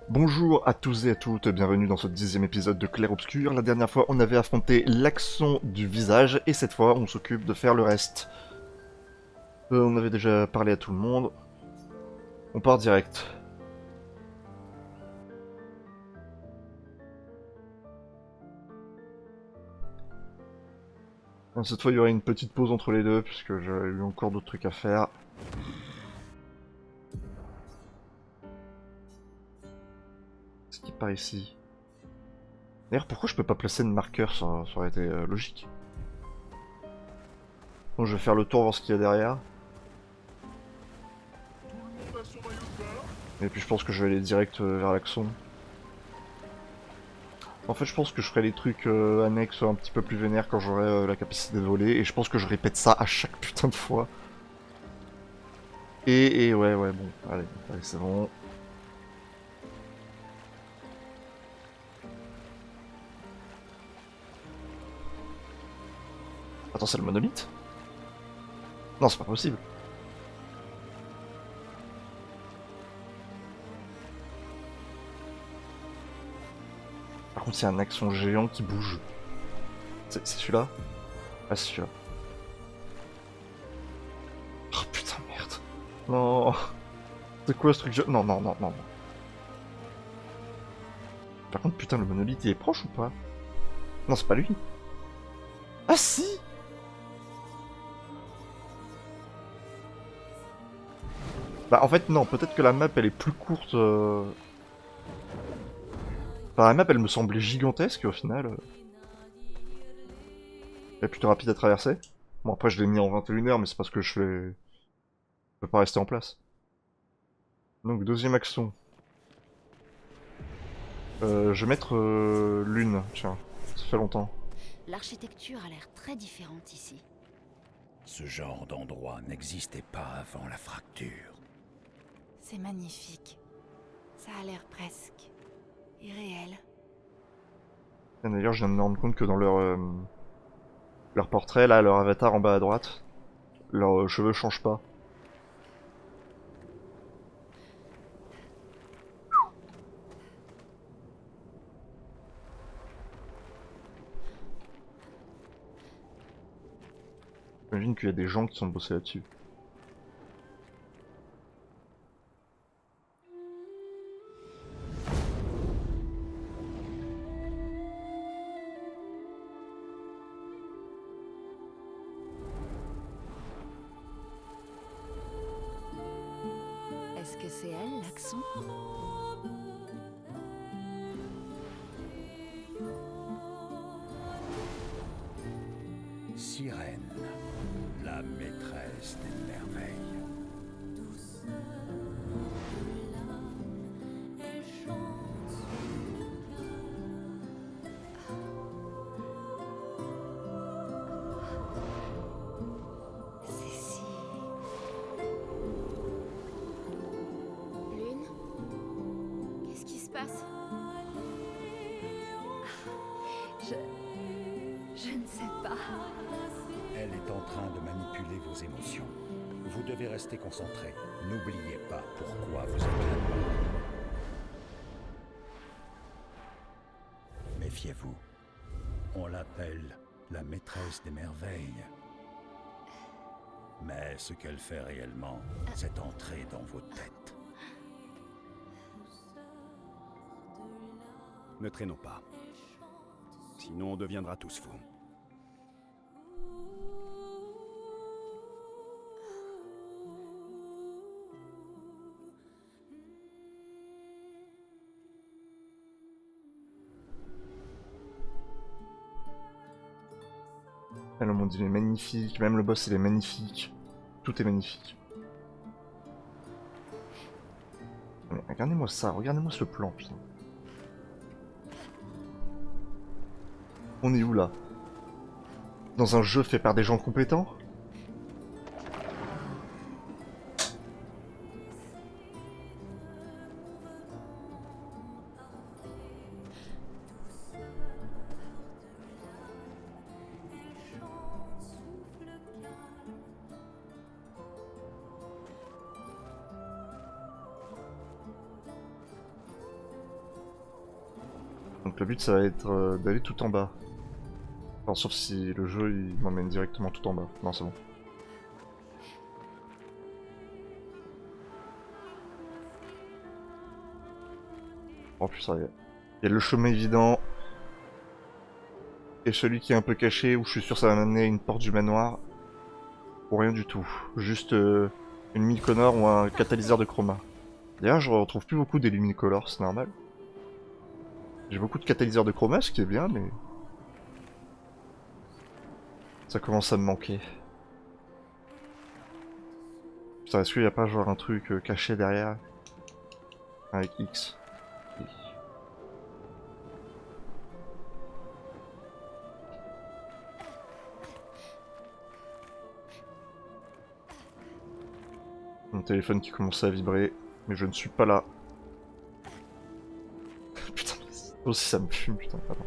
Bonjour à tous et à toutes, bienvenue dans ce 10e épisode de Clair Obscur. La dernière fois, on avait affronté l'accent du visage, et cette fois, on s'occupe de faire le reste. On avait déjà parlé à tout le monde. On part direct. Cette fois, il y aurait une petite pause entre les deux, puisque j'ai eu encore d'autres trucs à faire. Ce qui part ici. D'ailleurs, pourquoi je peux pas placer de marqueur? Ça aurait été logique. Bon, je vais faire le tour, voir ce qu'il y a derrière. Et puis je pense que je vais aller direct vers l'axon. En fait, je pense que je ferai les trucs annexes un petit peu plus vénères quand j'aurai la capacité de voler, et je pense que je répète ça à chaque putain de fois. Et ouais, bon, allez, c'est bon. Attends, c'est le monolithe? Non, c'est pas possible. Par contre, c'est un axon géant qui bouge. C'est celui-là? Ah, c'est celui-là. Oh putain, merde. Non. C'est quoi ce truc? Non. Par contre, putain, le monolithe, il est proche ou pas? Non, c'est pas lui. Ah si! Bah en fait, non, peut-être que la map, elle est plus courte. Enfin, la map, elle me semblait gigantesque, au final. Elle est plutôt rapide à traverser. Bon, après, je l'ai mis en 21h, mais c'est parce que je peux pas rester en place. Donc, deuxième axon. Je vais mettre lune, tiens. Ça fait longtemps. L'architecture a l'air très différente ici. Ce genre d'endroit n'existait pas avant la fracture. C'est magnifique. Ça a l'air presque irréel. Et d'ailleurs, je viens de me rendre compte que dans leur portrait, là, leur avatar en bas à droite, leurs cheveux changent pas. J'imagine qu'il y a des gens qui sont bossés là-dessus. Est-ce que c'est elle, l'accent? Sirène, la maîtresse des merveilles. C'est si... Lune? Qu'est-ce qui se passe? Je ne sais pas. Elle est en train de manipuler vos émotions. Vous devez rester concentré. N'oubliez pas pourquoi vous êtes là. Méfiez-vous. On l'appelle la maîtresse des merveilles. Mais ce qu'elle fait réellement, c'est entrer dans vos têtes. Ne traînons pas. Sinon on deviendra tous fous. Ah, le monde il est magnifique, même le boss il est magnifique. Tout est magnifique. Mais regardez-moi ça, regardez-moi ce plan, putain. On est où là? Dans un jeu fait par des gens compétents? Donc le but ça va être d'aller tout en bas. Enfin, sauf si le jeu il m'emmène directement tout en bas. Non, c'est bon. Oh putain, il y a le chemin évident. Et celui qui est un peu caché, où je suis sûr ça va m'amener à une porte du manoir. Ou rien du tout. Juste une Lumicolor ou un catalyseur de chroma. D'ailleurs, je retrouve plus beaucoup des Lumicolor, c'est normal. J'ai beaucoup de catalyseurs de chroma, ce qui est bien, mais... ça commence à me manquer. Putain, est-ce qu'il n'y a pas genre un truc caché derrière? Avec X. Oui. Mon téléphone qui commence à vibrer, mais je ne suis pas là. Putain, aussi ça me fume, putain, pardon.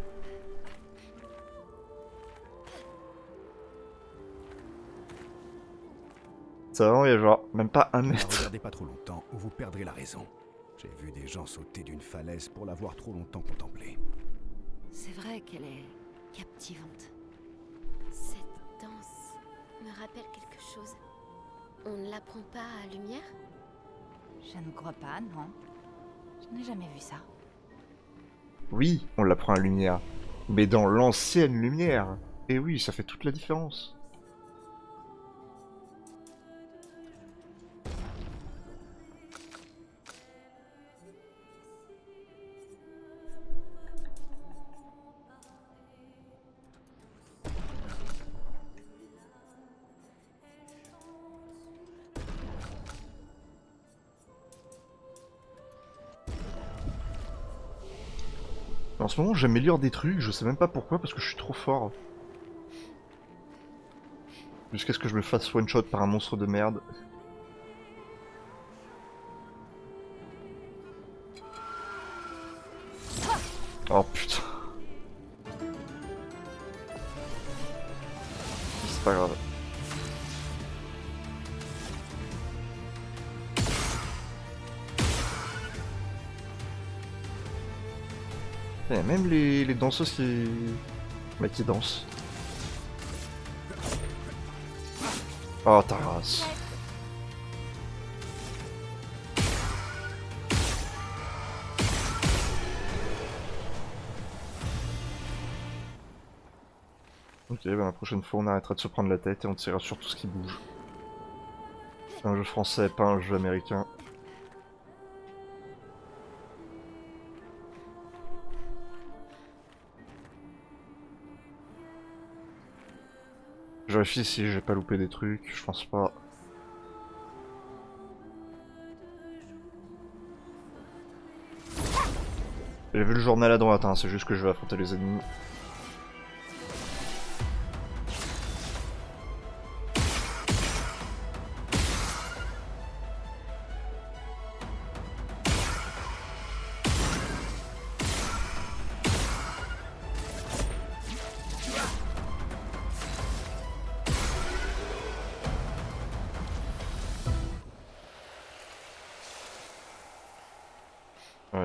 Ça va, il y a genre même pas un Ne la mètre. regardez pas trop longtemps ou vous perdrez la raison. J'ai vu des gens sauter d'une falaise pour l'avoir trop longtemps contemplée. C'est vrai qu'elle est captivante. Cette danse me rappelle quelque chose. On ne l'apprend pas à Lumière? Je ne crois pas, non. Je n'ai jamais vu ça. Oui, on l'apprend à lumière. Mais dans l'ancienne lumière. Et oui, ça fait toute la différence. En ce moment, j'améliore des trucs, je sais même pas pourquoi, parce que je suis trop fort. Jusqu'à ce que je me fasse one-shot par un monstre de merde. Oh putain. C'est pas grave. Il y a même les danseuses qui... mais qui dansent. Oh ta race. Ok, bah la prochaine fois on arrêtera de se prendre la tête et on tirera sur tout ce qui bouge. C'est un jeu français, pas un jeu américain. Je vérifie si j'ai pas loupé des trucs, je pense pas. J'ai vu le journal à droite, hein, c'est juste que je vais affronter les ennemis.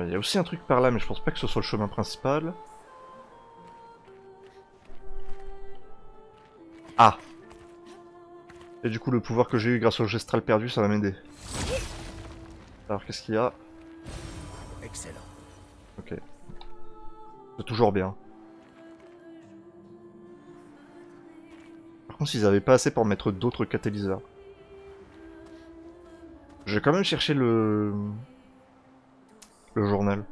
Il y a aussi un truc par là, mais je pense pas que ce soit le chemin principal. Ah! Et du coup, le pouvoir que j'ai eu grâce au gestral perdu, ça va m'aider. Alors, qu'est-ce qu'il y a? Excellent. Ok. C'est toujours bien. Par contre, ils avaient pas assez pour mettre d'autres catalyseurs. J'ai quand même cherché le journal.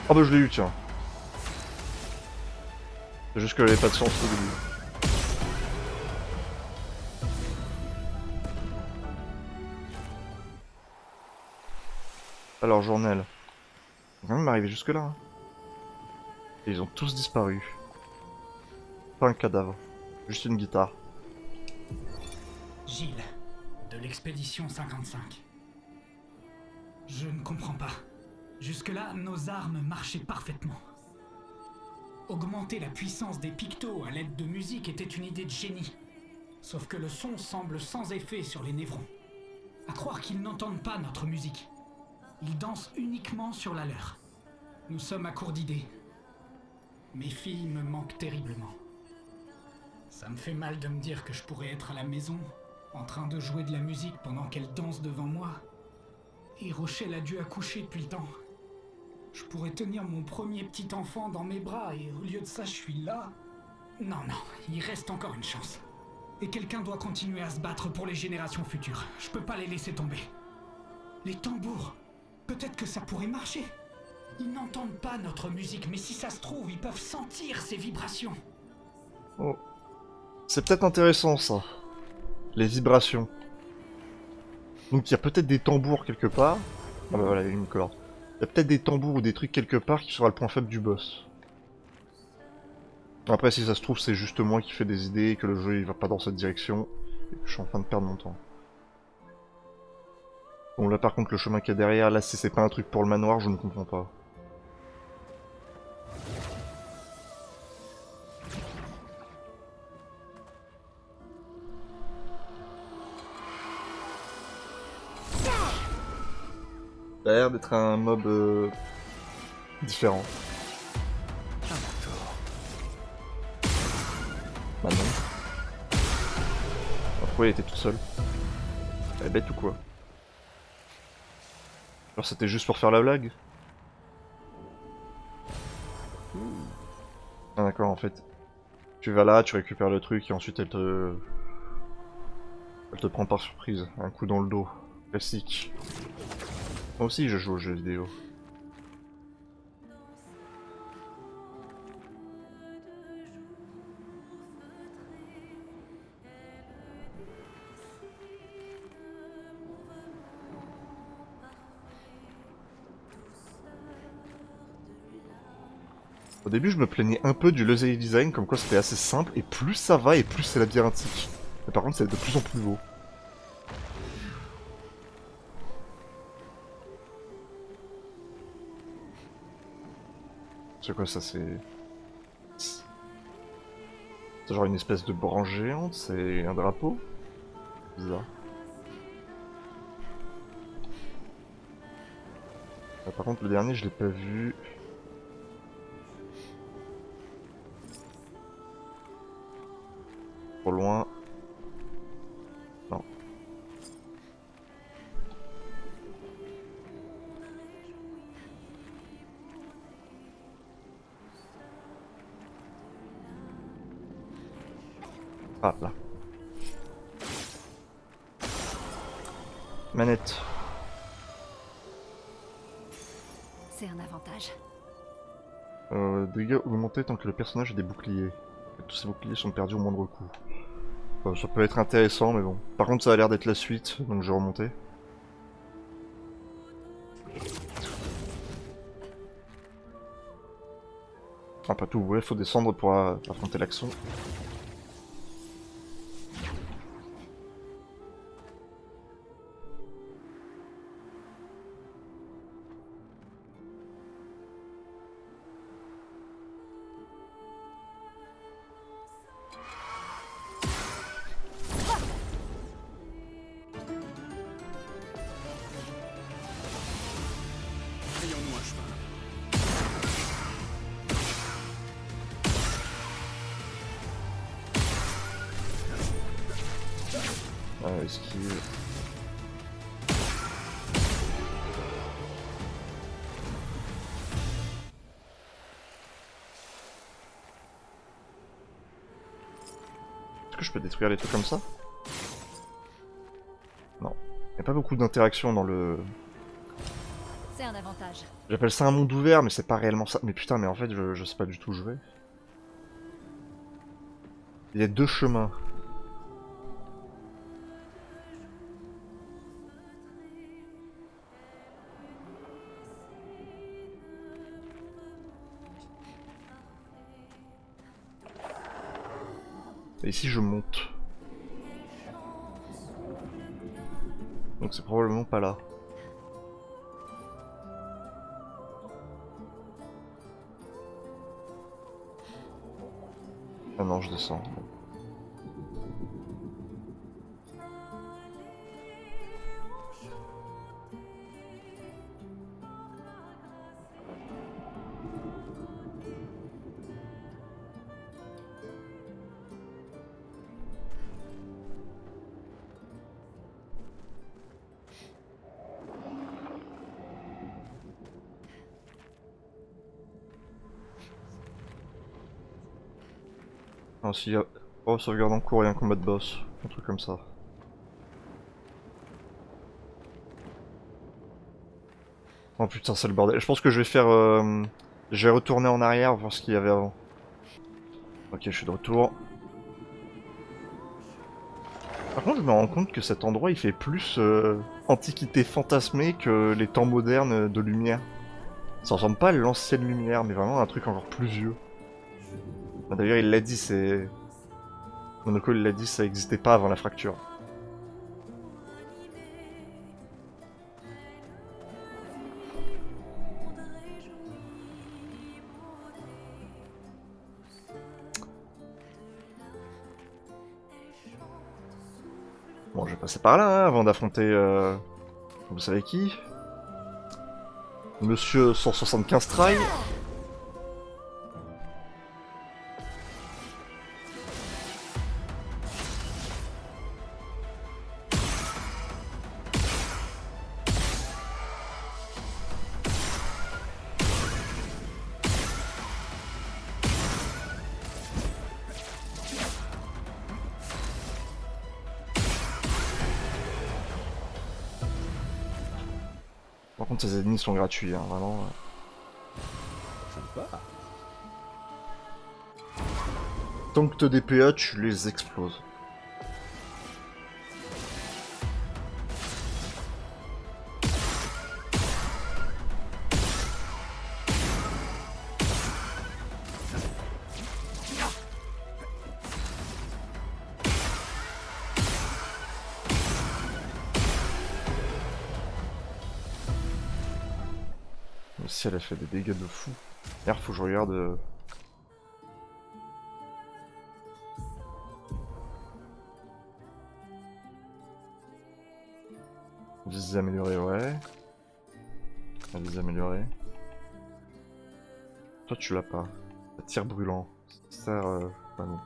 Oh bah je l'ai eu, tiens. C'est juste que j'avais pas de sens au début. Alors, journal. On va quand même arriver jusque là. Hein. Et ils ont tous disparu. Pas un cadavre. Juste une guitare. Gilles, de l'expédition 55. Je ne comprends pas. Jusque-là, nos armes marchaient parfaitement. Augmenter la puissance des pictos à l'aide de musique était une idée de génie. Sauf que le son semble sans effet sur les névrons. À croire qu'ils n'entendent pas notre musique. Ils dansent uniquement sur la leur. Nous sommes à court d'idées. Mes filles me manquent terriblement. Ça me fait mal de me dire que je pourrais être à la maison, en train de jouer de la musique pendant qu'elles dansent devant moi. Et Rochelle a dû accoucher depuis le temps. Je pourrais tenir mon premier petit enfant dans mes bras et au lieu de ça, je suis là. Non, il reste encore une chance. Et quelqu'un doit continuer à se battre pour les générations futures. Je peux pas les laisser tomber. Les tambours, peut-être que ça pourrait marcher. Ils n'entendent pas notre musique, mais si ça se trouve, ils peuvent sentir ces vibrations. Oh. C'est peut-être intéressant ça. Les vibrations. Donc il y a peut-être des tambours quelque part. Ah bah voilà, il y a une corde. Il y a peut-être des tambours ou des trucs quelque part qui sera le point faible du boss. Après si ça se trouve c'est juste moi qui fais des idées et que le jeu il va pas dans cette direction. Et que je suis en train de perdre mon temps. Bon là par contre le chemin qu'il y a derrière, là si c'est pas un truc pour le manoir, je ne comprends pas. Ça a l'air d'être un mob différent. Bah non. Pourquoi il était tout seul? Elle est bête ou quoi? Alors c'était juste pour faire la blague? Ah d'accord en fait. Tu vas là, tu récupères le truc et ensuite elle te prend par surprise. Un coup dans le dos. Classique. Moi aussi je joue aux jeux vidéo. Au début je me plaignais un peu du level design, comme quoi c'était assez simple, et plus ça va et plus c'est labyrinthique. Mais par contre c'est de plus en plus beau. C'est quoi ça, c'est genre une espèce de branche géante, c'est un drapeau? Bizarre. Ah, par contre le dernier je l'ai pas vu. Trop loin. Non. Ah là. Manette. C'est un avantage. Dégâts augmentés tant que le personnage a des boucliers. Et tous ces boucliers sont perdus au moindre coup. Ça peut être intéressant mais bon. Par contre ça a l'air d'être la suite, donc je vais remonter. Pas tout, ouais, faut descendre pour affronter l'accent. Ayons-nous un chemin. Esquive. Est-ce que je peux détruire les trucs comme ça? Non. Il n'y a pas beaucoup d'interaction dans le... C'est un avantage. J'appelle ça un monde ouvert, mais c'est pas réellement ça. Mais putain, mais en fait, je sais pas du tout où je vais. Il y a deux chemins. Et ici, je monte. Donc c'est probablement pas là. Ah non, je descends. Non, s'il y a... Oh, sauvegarde en cours et un combat de boss. Un truc comme ça. Oh putain, c'est le bordel. Je pense que je vais faire... Je vais retourner en arrière, voir ce qu'il y avait avant. Ok, je suis de retour. Par contre, je me rends compte que cet endroit, il fait plus antiquité fantasmée que les temps modernes de lumière. Ça ressemble pas à l'ancienne lumière, mais vraiment un truc encore plus vieux. D'ailleurs, il l'a dit, c'est... Monoko, il l'a dit, ça existait pas avant la fracture. Bon, je vais passer par là, hein, avant d'affronter... Vous savez qui? Monsieur 175 Try. Par contre, ces ennemis sont gratuits, hein, vraiment. Sympa. Tant que te DPA, tu les exploses. Le ciel a fait des dégâts de fou. D'ailleurs, faut que je regarde... Visée améliorée, ouais. Visée améliorée. Toi, tu l'as pas. Tir brûlant. Ça sert... pas bon.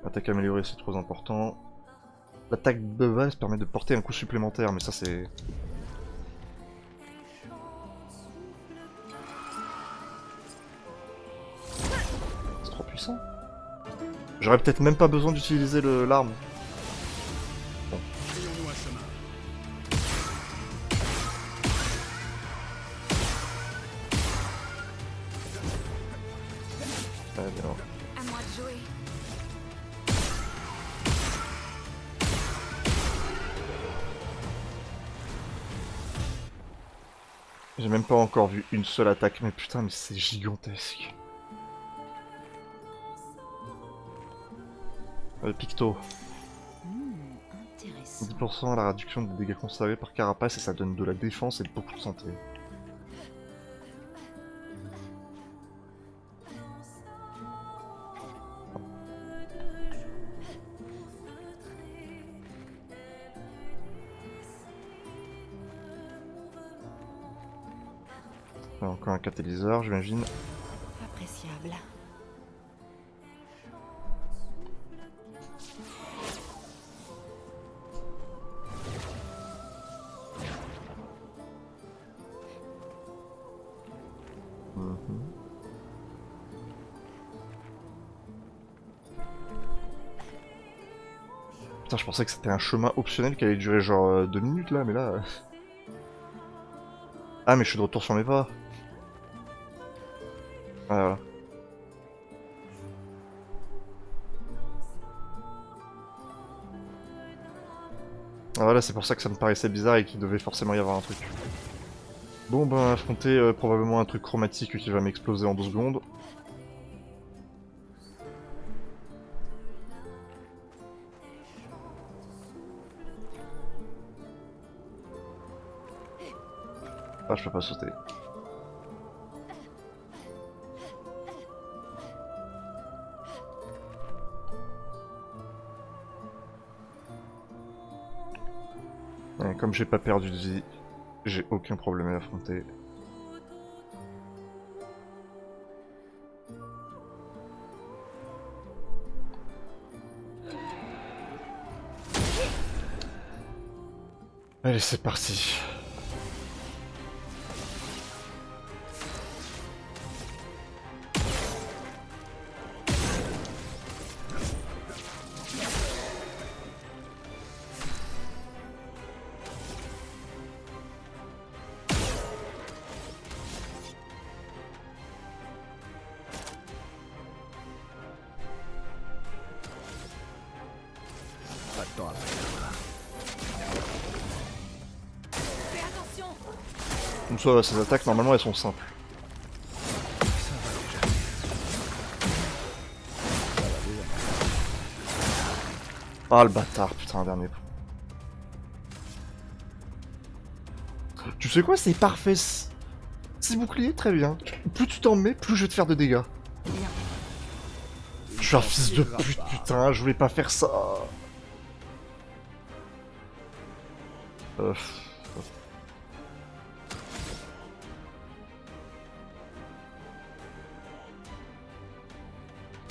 Attaque améliorée, c'est trop important. L'attaque de base permet de porter un coup supplémentaire, mais ça c'est... C'est trop puissant. J'aurais peut-être même pas besoin d'utiliser l'arme. Bon. Ouais, bien. À moi de jouer. J'ai même pas encore vu une seule attaque, mais putain, mais c'est gigantesque. Picto. Intéressant. 10% à la réduction des dégâts conservés par carapace et ça donne de la défense et beaucoup de santé. Encore un catalyseur, j'imagine. Appréciable. Putain, je pensais que c'était un chemin optionnel qui allait durer genre 2 minutes là, mais là... Ah, mais je suis de retour sur mes pas. Ah, voilà. Ah voilà, c'est pour ça que ça me paraissait bizarre et qu'il devait forcément y avoir un truc. Bon ben, affronter probablement un truc chromatique qui va m'exploser en 2 secondes. je peux pas sauter. Ouais, comme j'ai pas perdu de vie, j'ai aucun problème à l'affronter. Allez, c'est parti. Pas de temps à perdre. Donc ça va, ces attaques, normalement, elles sont simples. Ah, le bâtard, putain, un dernier coup. Tu sais quoi, c'est parfait. Ces boucliers, très bien. Plus tu t'en mets, plus je vais te faire de dégâts. Je suis un fils de pute, putain, je voulais pas faire ça.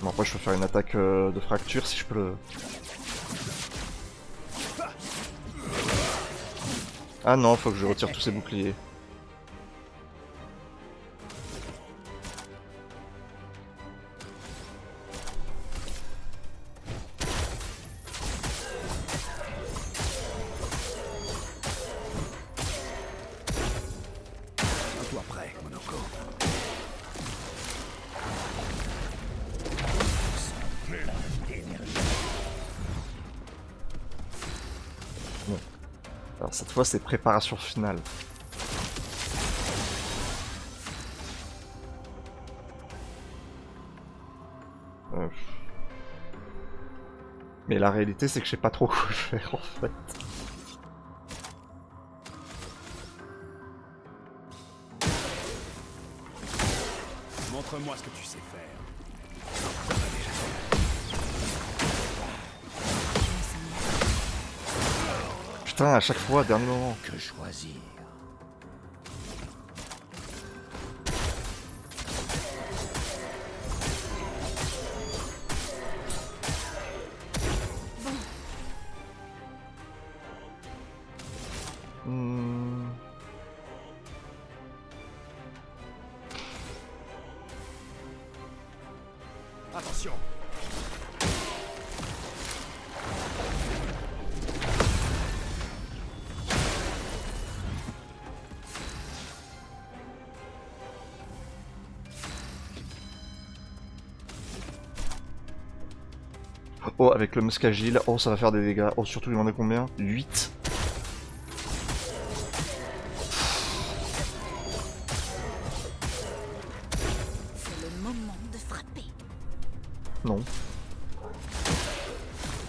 Bon, après, je peux faire une attaque de fracture si je peux le... Ah non, faut que je retire tous ces boucliers. Toi prêt, Monoko. Bon. Alors cette fois, c'est préparation finale. Mais la réalité, c'est que je sais pas trop quoi faire en fait. Montre-moi ce que tu sais faire. Putain, à chaque fois, dernier moment. Que choisir? Attention. Oh, avec le musc agile, oh ça va faire des dégâts. Oh, surtout il m'en a combien? 8. C'est le moment de frapper. Non.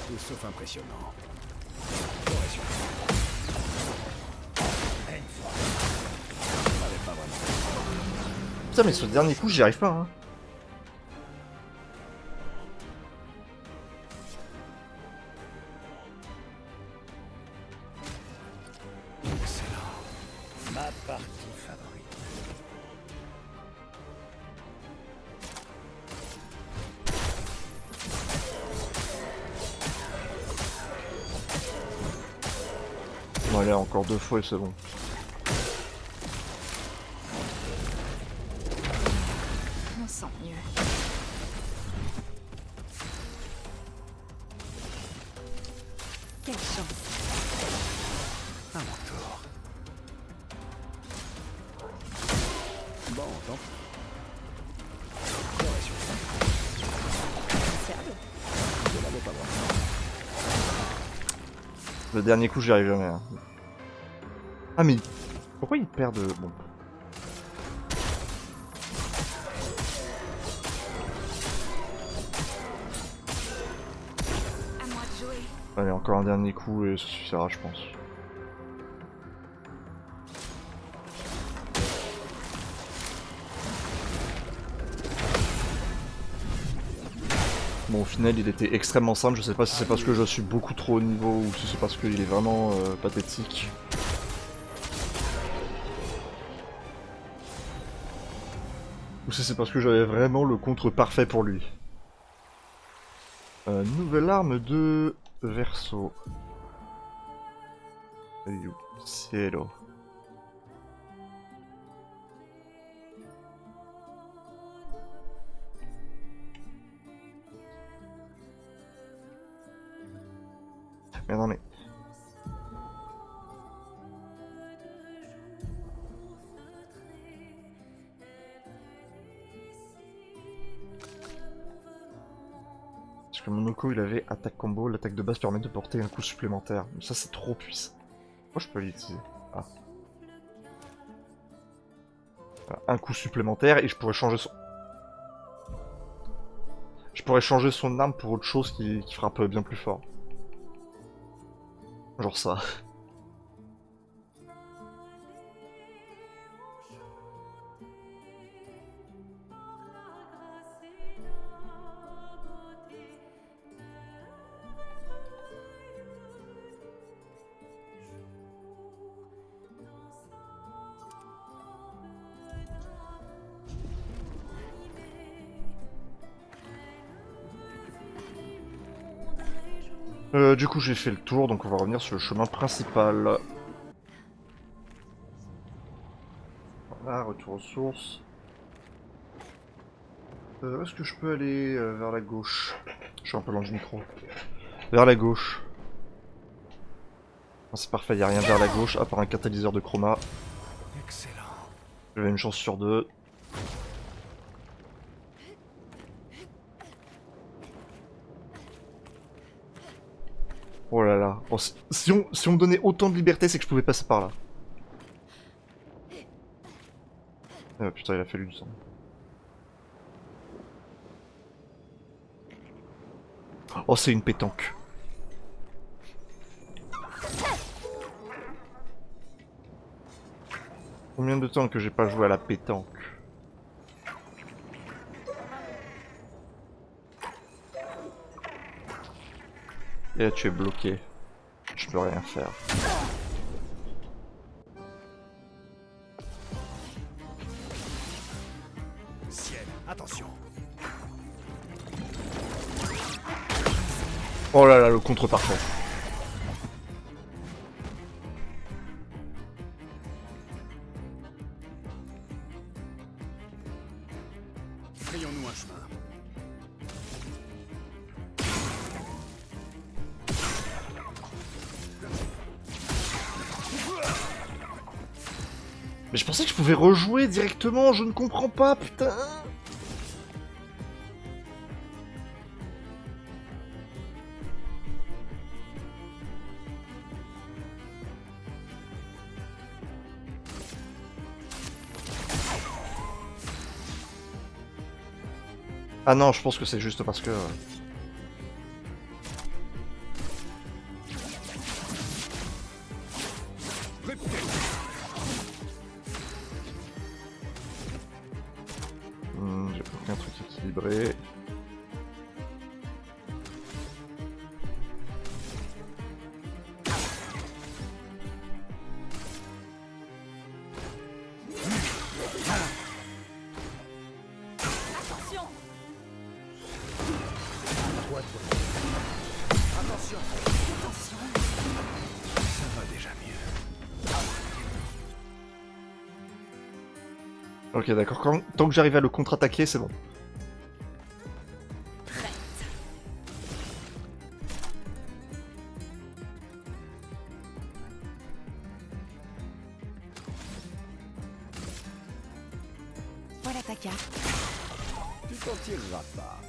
Tout sauf impressionnant. Putain, mais ce dernier coup, j'y arrive pas, hein. Ma partie favorite. Bon, allez, encore 2 fois et c'est bon. On sent mieux. Quelle chance. À mon tour. Bon, tant pis. Je l'avais pas voir. Le dernier coup, j'y arrive jamais. Hein. Ah, mais pourquoi il perd de... Bon. À moi de jouer. Allez, encore un dernier coup et ça suffira, je pense. Bon, au final, il était extrêmement simple. Je sais pas si c'est parce que je suis beaucoup trop haut niveau ou si c'est parce qu'il est vraiment pathétique. Ou si c'est parce que j'avais vraiment le contre parfait pour lui. Nouvelle arme de Verso. Cielo. Mais non mais... Parce que mon Oko il avait attaque combo, l'attaque de base permet de porter un coup supplémentaire. Mais ça c'est trop puissant. Moi je peux l'utiliser. Ah. Voilà, un coup supplémentaire et je pourrais changer son... Je pourrais changer son arme pour autre chose qui frappe bien plus fort. Genre ça. Du coup j'ai fait le tour, donc on va revenir sur le chemin principal. Voilà, retour aux sources. Est-ce que je peux aller vers la gauche? Je suis un peu loin du micro. Vers la gauche. C'est parfait, il n'y a rien vers la gauche, à part un catalyseur de chroma. Excellent. J'avais une chance sur deux. Oh là là. Bon, si on me donnait autant de liberté, c'est que je pouvais passer par là. Ah putain, il a fallu du sang. Oh, c'est une pétanque. Combien de temps que j'ai pas joué à la pétanque? Et là tu es bloqué. Je peux rien faire. Ciel, attention. Oh là là, le contre parfait. Frayons-nous un chemin. Mais je pensais que je pouvais rejouer directement, je ne comprends pas, putain. Ah non, je pense que c'est juste parce que... j'ai pris un truc équilibré. Attention. Ça va déjà mieux. Ok, d'accord, tant que j'arrive à le contre-attaquer, c'est bon. Voilà ta carte. Tu t'en tireras pas.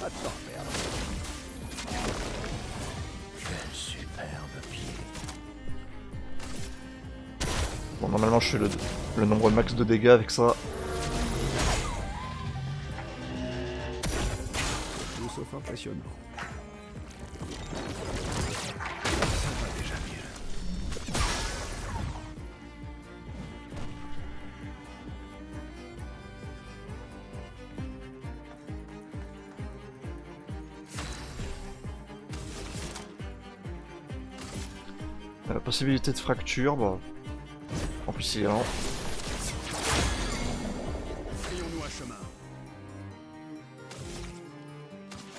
Attends, merde. Quel superbe pied. Bon, normalement, je fais le nombre max de dégâts avec ça. Tout sauf impressionnant. Possibilité de fracture, bah... En plus il est lent. Frayons-nous un chemin.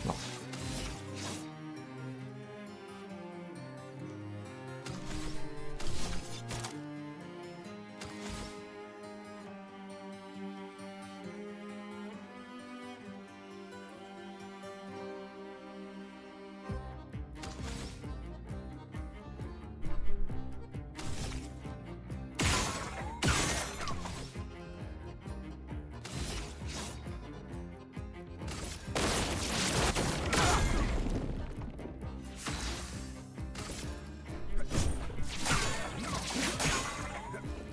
Non.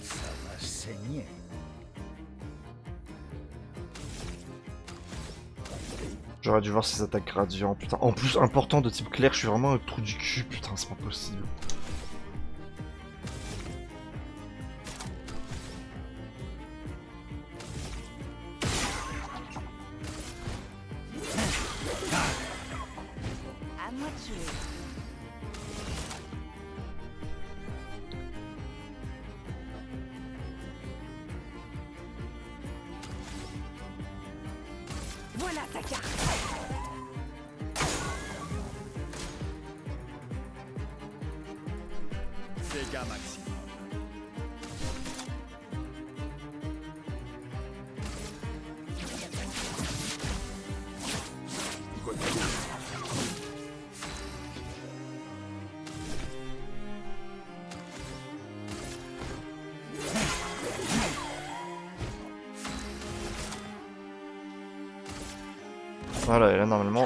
Ça va saigner. J'aurais dû voir ses attaques gradients, putain. En plus, important de type clair, je suis vraiment un trou du cul, putain, c'est pas possible. À moi de jouer. Voilà ta carte. Dégâts maximum. Voilà, et là normalement...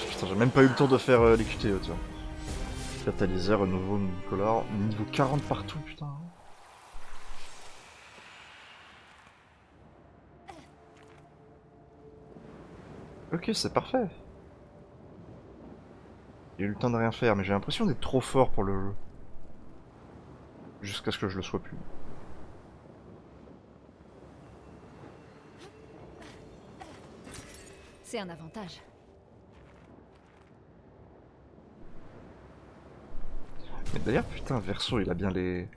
Putain, j'ai même pas eu le temps de faire les QTE, tu vois. Catalyseur, nouveau multicolore, niveau 40 partout, putain. Ok, c'est parfait. J'ai eu le temps de rien faire, mais j'ai l'impression d'être trop fort pour le jeu. Jusqu'à ce que je le sois plus. C'est un avantage. Mais d'ailleurs, putain, Verso, il a bien les...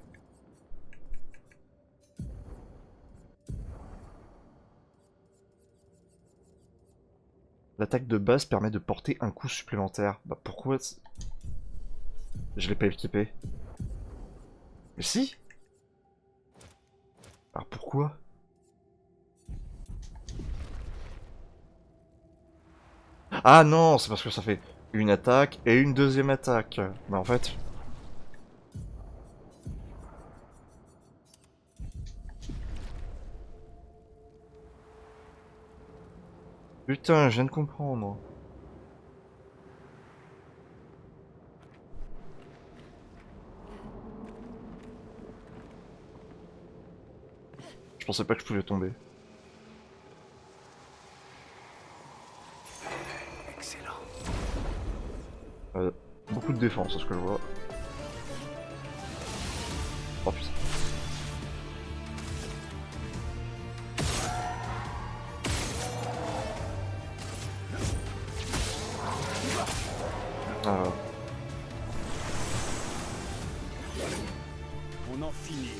L'attaque de base permet de porter un coup supplémentaire. Bah pourquoi... Je l'ai pas équipé. Mais si. Alors pourquoi? Ah non, c'est parce que ça fait une attaque et une deuxième attaque. Mais en fait... Putain, je viens de comprendre. Je pensais pas que je pouvais tomber. Excellent. Beaucoup de défense, à ce que je vois. Oh putain. Ah, On en finit.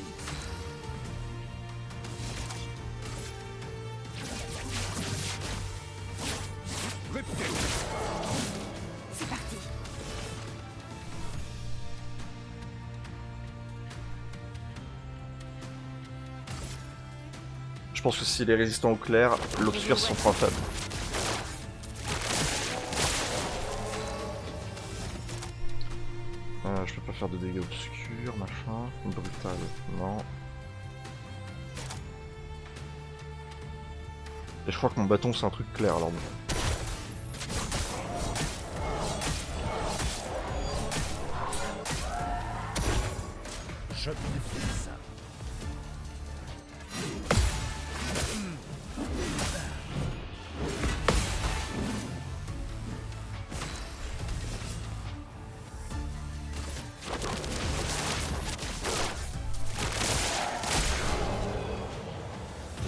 C'est parti. je pense que s'il est résistant au clair, l'obscur c'est son point faible. Je peux pas faire de dégâts obscurs, machin. Brutal, non. Et je crois que mon bâton c'est un truc clair alors bon. Je préfère ça.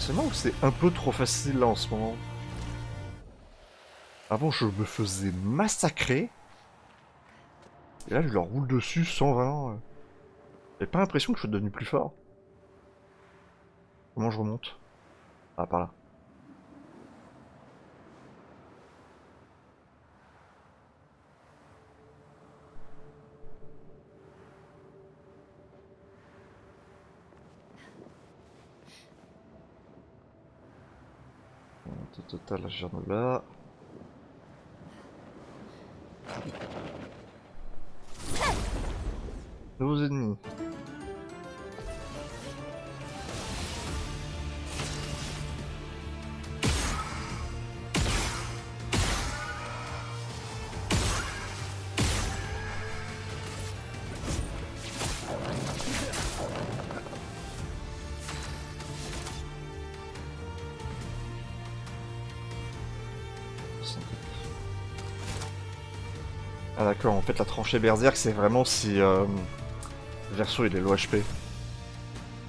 C'est marrant que c'est un peu trop facile là en ce moment. Avant je me faisais massacrer. Et là, je leur roule dessus 120. J'ai pas l'impression que je suis devenu plus fort. Comment je remonte? Ah, par là. Au total, là, je viens de là. Nouveaux ennemis. Ah d'accord, en fait la tranchée berserk c'est vraiment si Verso il est low HP.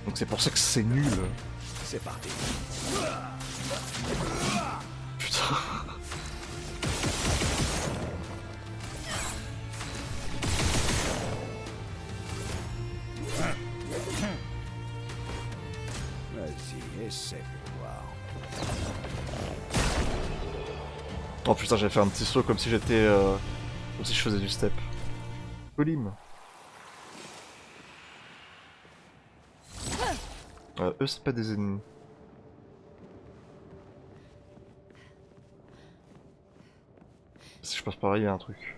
Donc c'est pour ça que c'est nul. C'est parti. Putain. Vas-y, essaie de voir. Oh putain, j'avais fait un petit saut comme si j'étais comme si je faisais du step. Golim. Eux c'est pas des ennemis. Si je passe par là, il y a un truc.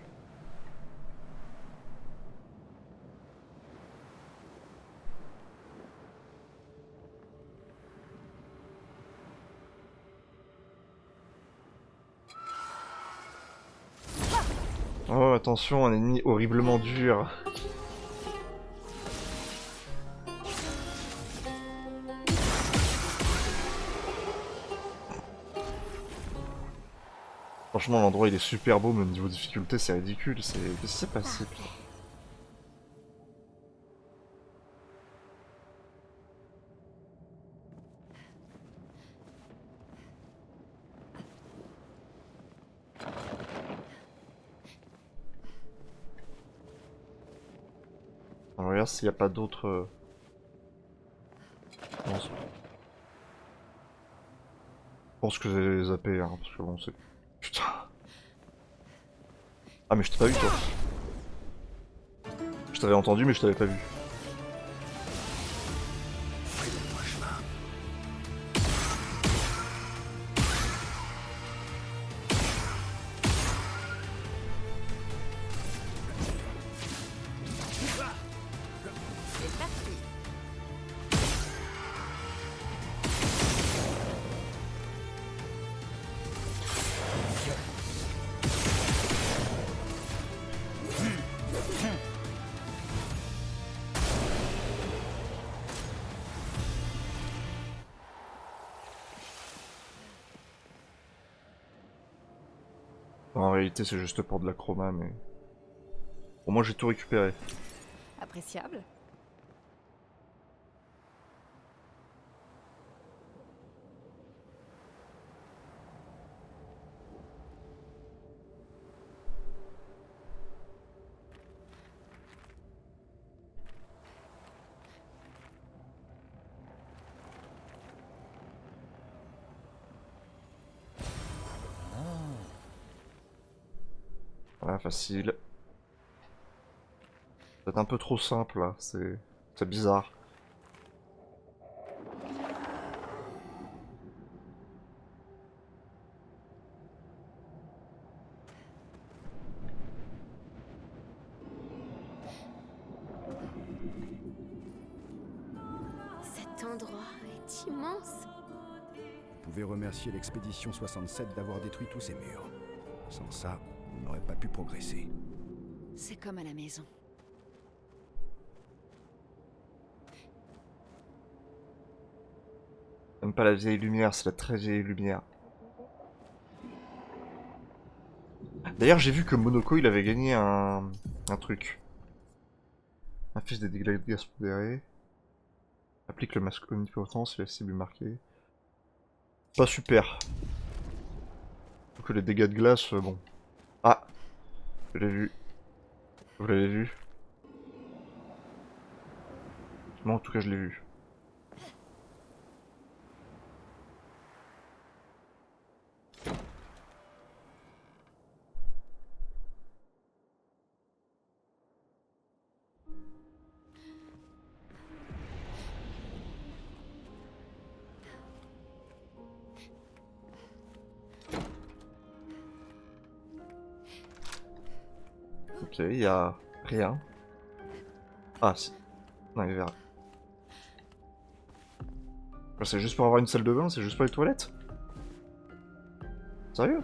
Oh attention, un ennemi horriblement dur. Franchement l'endroit il est super beau mais au niveau difficulté c'est ridicule, c'est... Qu'est-ce qui s'est passé? Alors regarde s'il n'y a pas d'autres... Non, je pense que j'ai zappé, hein, parce que bon c'est... Putain. Ah mais je t'ai pas vu toi. Je t'avais entendu mais je t'avais pas vu. En réalité c'est juste pour de la chroma mais... Bon moi j'ai tout récupéré. Appréciable. Voilà, facile. C'est un peu trop simple là, c'est bizarre. Cet endroit est immense. Vous pouvez remercier l'expédition 67 d'avoir détruit tous ces murs. Sans ça, on n'aurait pas pu progresser. C'est comme à la maison. Même pas la vieille lumière, c'est la très vieille lumière. D'ailleurs j'ai vu que Monoko il avait gagné un truc. Affiche des dégâts de gaz pondérés. Applique le masque omnipotent si la cible est marquée. Pas super. Que les dégâts de glace, bon. Ah, je l'ai vu. Vous l'avez vu? Moi en tout cas je l'ai vu. Ok, il y a rien. Ah si. Non, il y avait rien. C'est juste pour avoir une salle de bain, c'est juste pour les toilettes? Sérieux?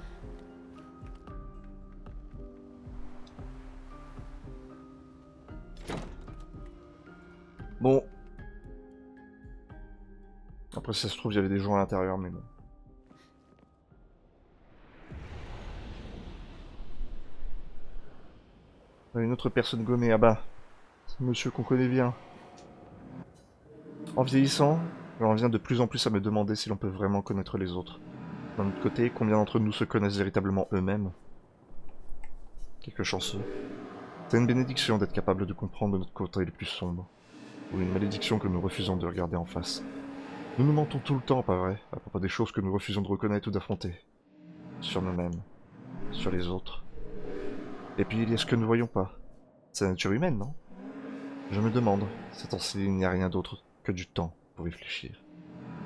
Bon. Après, si ça se trouve, il y avait des gens à l'intérieur, mais bon. Une autre personne gommée, ah bah. C'est monsieur qu'on connaît bien. En vieillissant, j'en viens de plus en plus à me demander si l'on peut vraiment connaître les autres. D'un autre côté, combien d'entre nous se connaissent véritablement eux-mêmes? Quelques chanceux. C'est une bénédiction d'être capable de comprendre notre côté le plus sombre. Ou une malédiction que nous refusons de regarder en face. Nous nous mentons tout le temps, pas vrai, à propos des choses que nous refusons de reconnaître ou d'affronter. Sur nous-mêmes. Sur les autres. Et puis il y a ce que nous voyons pas. C'est la nature humaine, non? Je me demande, ces temps-ci, il n'y a rien d'autre que du temps pour réfléchir.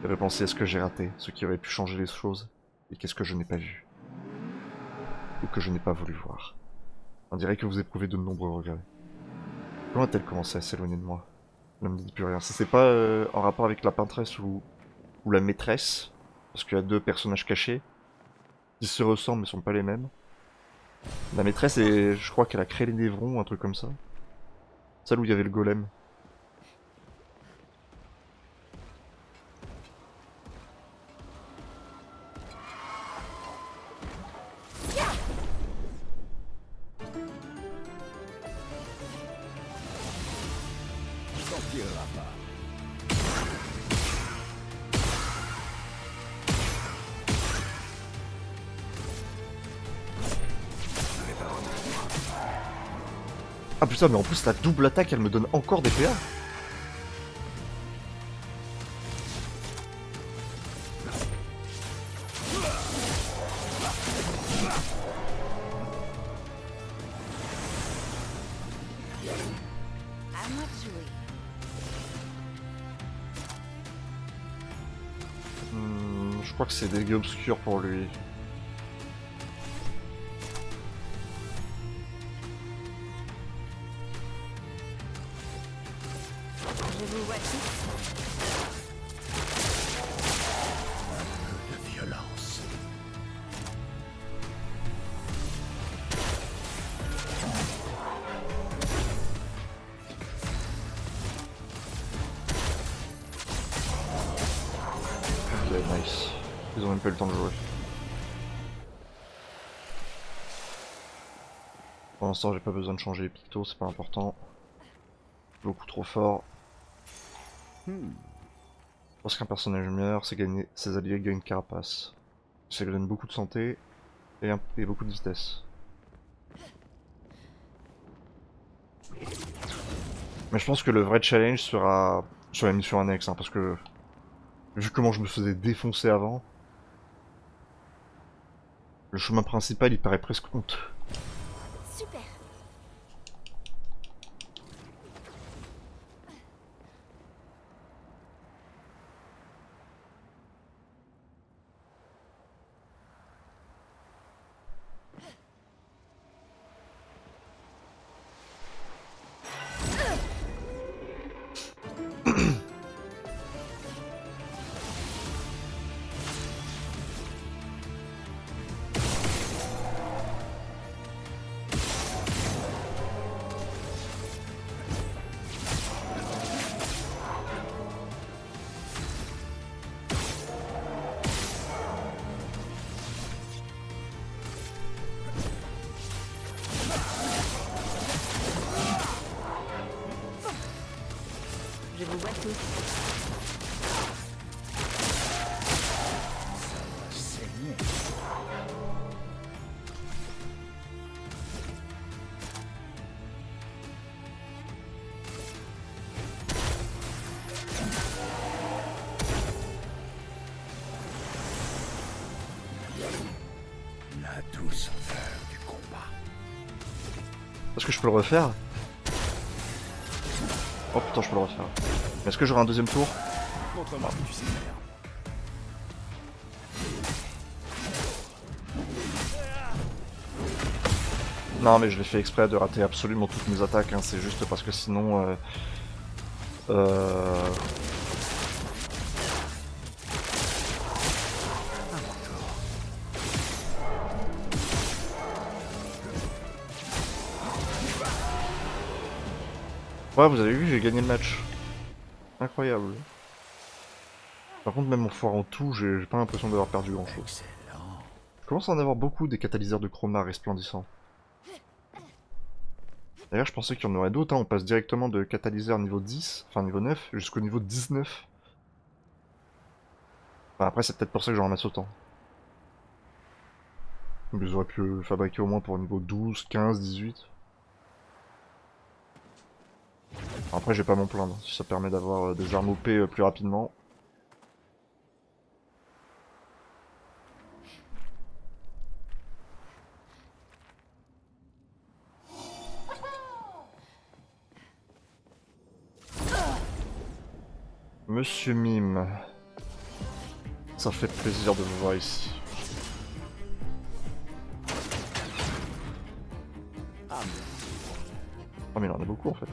Et repenser à ce que j'ai raté, ce qui aurait pu changer les choses, et qu'est-ce que je n'ai pas vu. Ou que je n'ai pas voulu voir. On dirait que vous éprouvez de nombreux regrets. Quand a-t-elle commencé à s'éloigner de moi? Ne me dites plus rien. Ça c'est pas en rapport avec la peintresse ou la maîtresse, parce qu'il y a deux personnages cachés. Ils se ressemblent mais sont pas les mêmes. La maîtresse, je crois qu'elle a créé les névrons ou un truc comme ça. Celle où il y avait le golem. Sortir là-bas. Ah putain, mais en plus la double attaque, elle me donne encore des PA. À moi de jouer. Je crois que c'est dégâts obscurs pour lui. Je vous vois tous. De violence. Ok, nice. Ils ont même pas eu le temps de jouer. Pour l'instant, j'ai pas besoin de changer les pictos, c'est pas important. Beaucoup trop fort. Lorsqu'un personnage meurt, ses alliés gagnent carapace. Ça lui donne beaucoup de santé et beaucoup de vitesse. Mais je pense que le vrai challenge sera sur la mission annexe, hein, parce que vu comment je me faisais défoncer avant, le chemin principal il paraît presque honteux. Super. Je vous vois tous. Saigner. Est-ce que je peux le refaire? Oh putain, je peux le refaire. Mais est-ce que j'aurai un deuxième tour? Montre-moi ce que tu sais faire. Non mais je l'ai fait exprès de rater absolument toutes mes attaques, hein. C'est juste parce que sinon... Ouais, vous avez vu, j'ai gagné le match. Incroyable. Par contre, même en foirant tout, j'ai pas l'impression d'avoir perdu grand chose. Excellent. Je commence à en avoir beaucoup des catalyseurs de chroma resplendissants. D'ailleurs, je pensais qu'il y en aurait d'autres, hein. On passe directement de catalyseur niveau 10, enfin niveau 9, jusqu'au niveau 19. Enfin, après, c'est peut-être pour ça que j'en ramasse autant. Mais ils auraient pu le fabriquer au moins pour niveau 12, 15, 18. Après, j'ai pas à m'en plaindre, si ça permet d'avoir des armes OP plus rapidement. Monsieur Mime. Ça fait plaisir de vous voir ici. Oh mais il en a beaucoup en fait.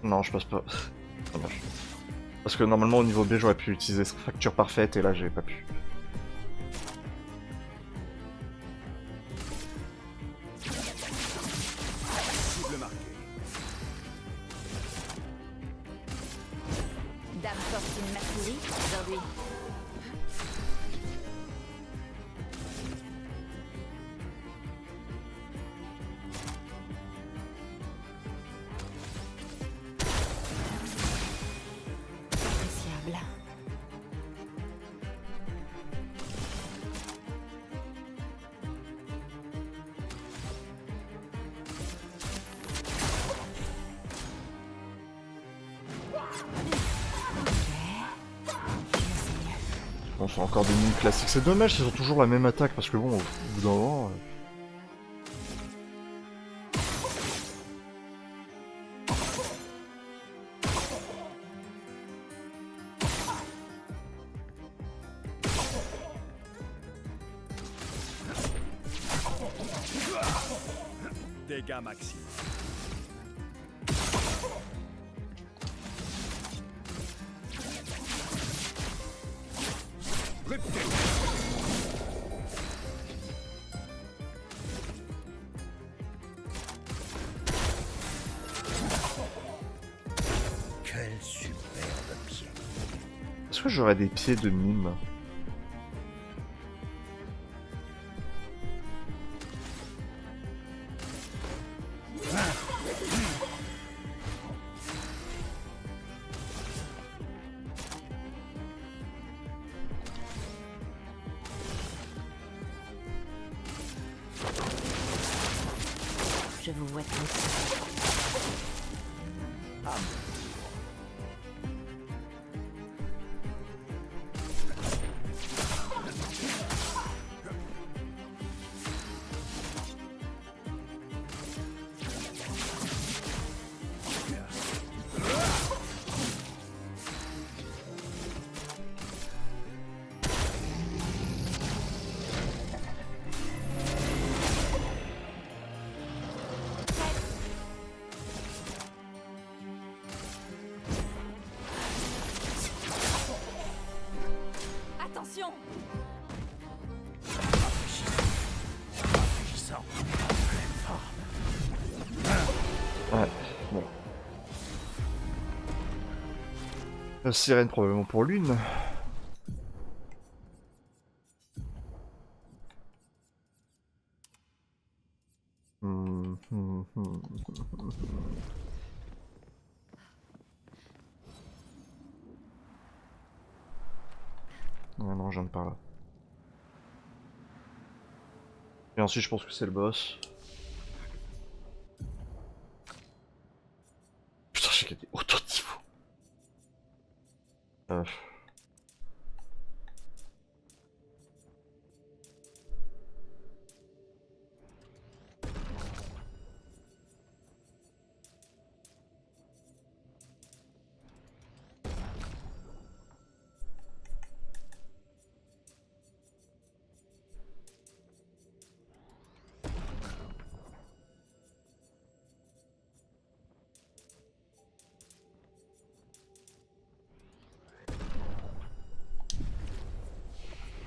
Non, je passe pas. Dommage. Parce que normalement au niveau B j'aurais pu utiliser fracture parfaite et là j'ai pas pu. Cible marquée. Dame Fortune Mercury, aujourd'hui. Appréciable. Bon, c'est encore des mimes classiques. C'est dommage, ils ont toujours la même attaque parce que bon, au bout d'un moment. Dégâts maximum. Quel superbe pied. Est-ce que j'aurais des pieds de mime? Je vous vois tous. Attention! Rafraîchissant. Pleine forme. Ouais, bon. La sirène probablement pour l'une. Ouais, non, je viens de par là. Et ensuite je pense que c'est le boss. Putain, j'ai gagné autant de niveau.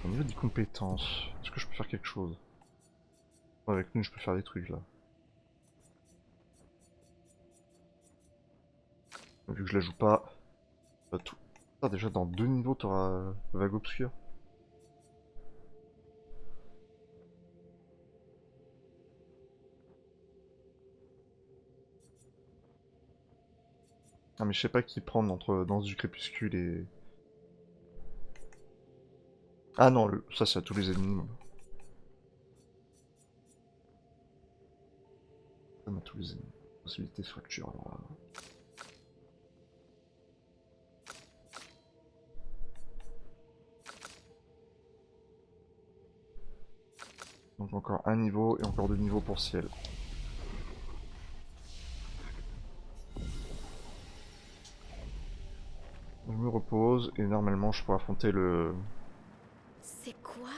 Au niveau des compétences, est-ce que je peux faire quelque chose? Avec nous, je peux faire des trucs là. Vu que je la joue pas tout. Ah, déjà dans 2 niveaux, t'auras vague obscure. Ah, mais je sais pas qui prendre entre Danse du Crépuscule et. Ah non, ça c'est à tous les ennemis. Ça à tous les ennemis. Possibilité de fracture, alors là. Donc encore un niveau et encore 2 niveaux pour ciel. Je me repose et normalement je pourrais affronter le... C'est quoi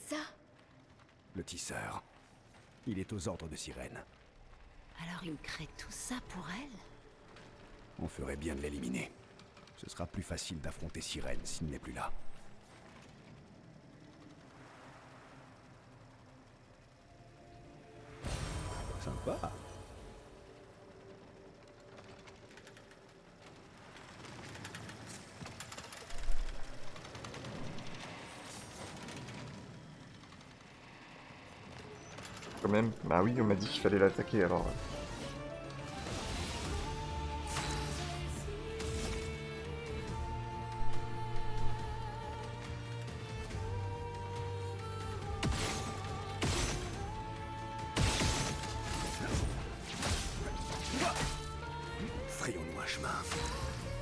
ça? Le tisseur. Il est aux ordres de Sirène. Alors il crée tout ça pour elle? On ferait bien de l'éliminer. Ce sera plus facile d'affronter Sirène s'il n'est plus là. Sympa. Quand même. Bah oui, on m'a dit qu'il fallait l'attaquer alors. Frayons-nous un chemin. Fais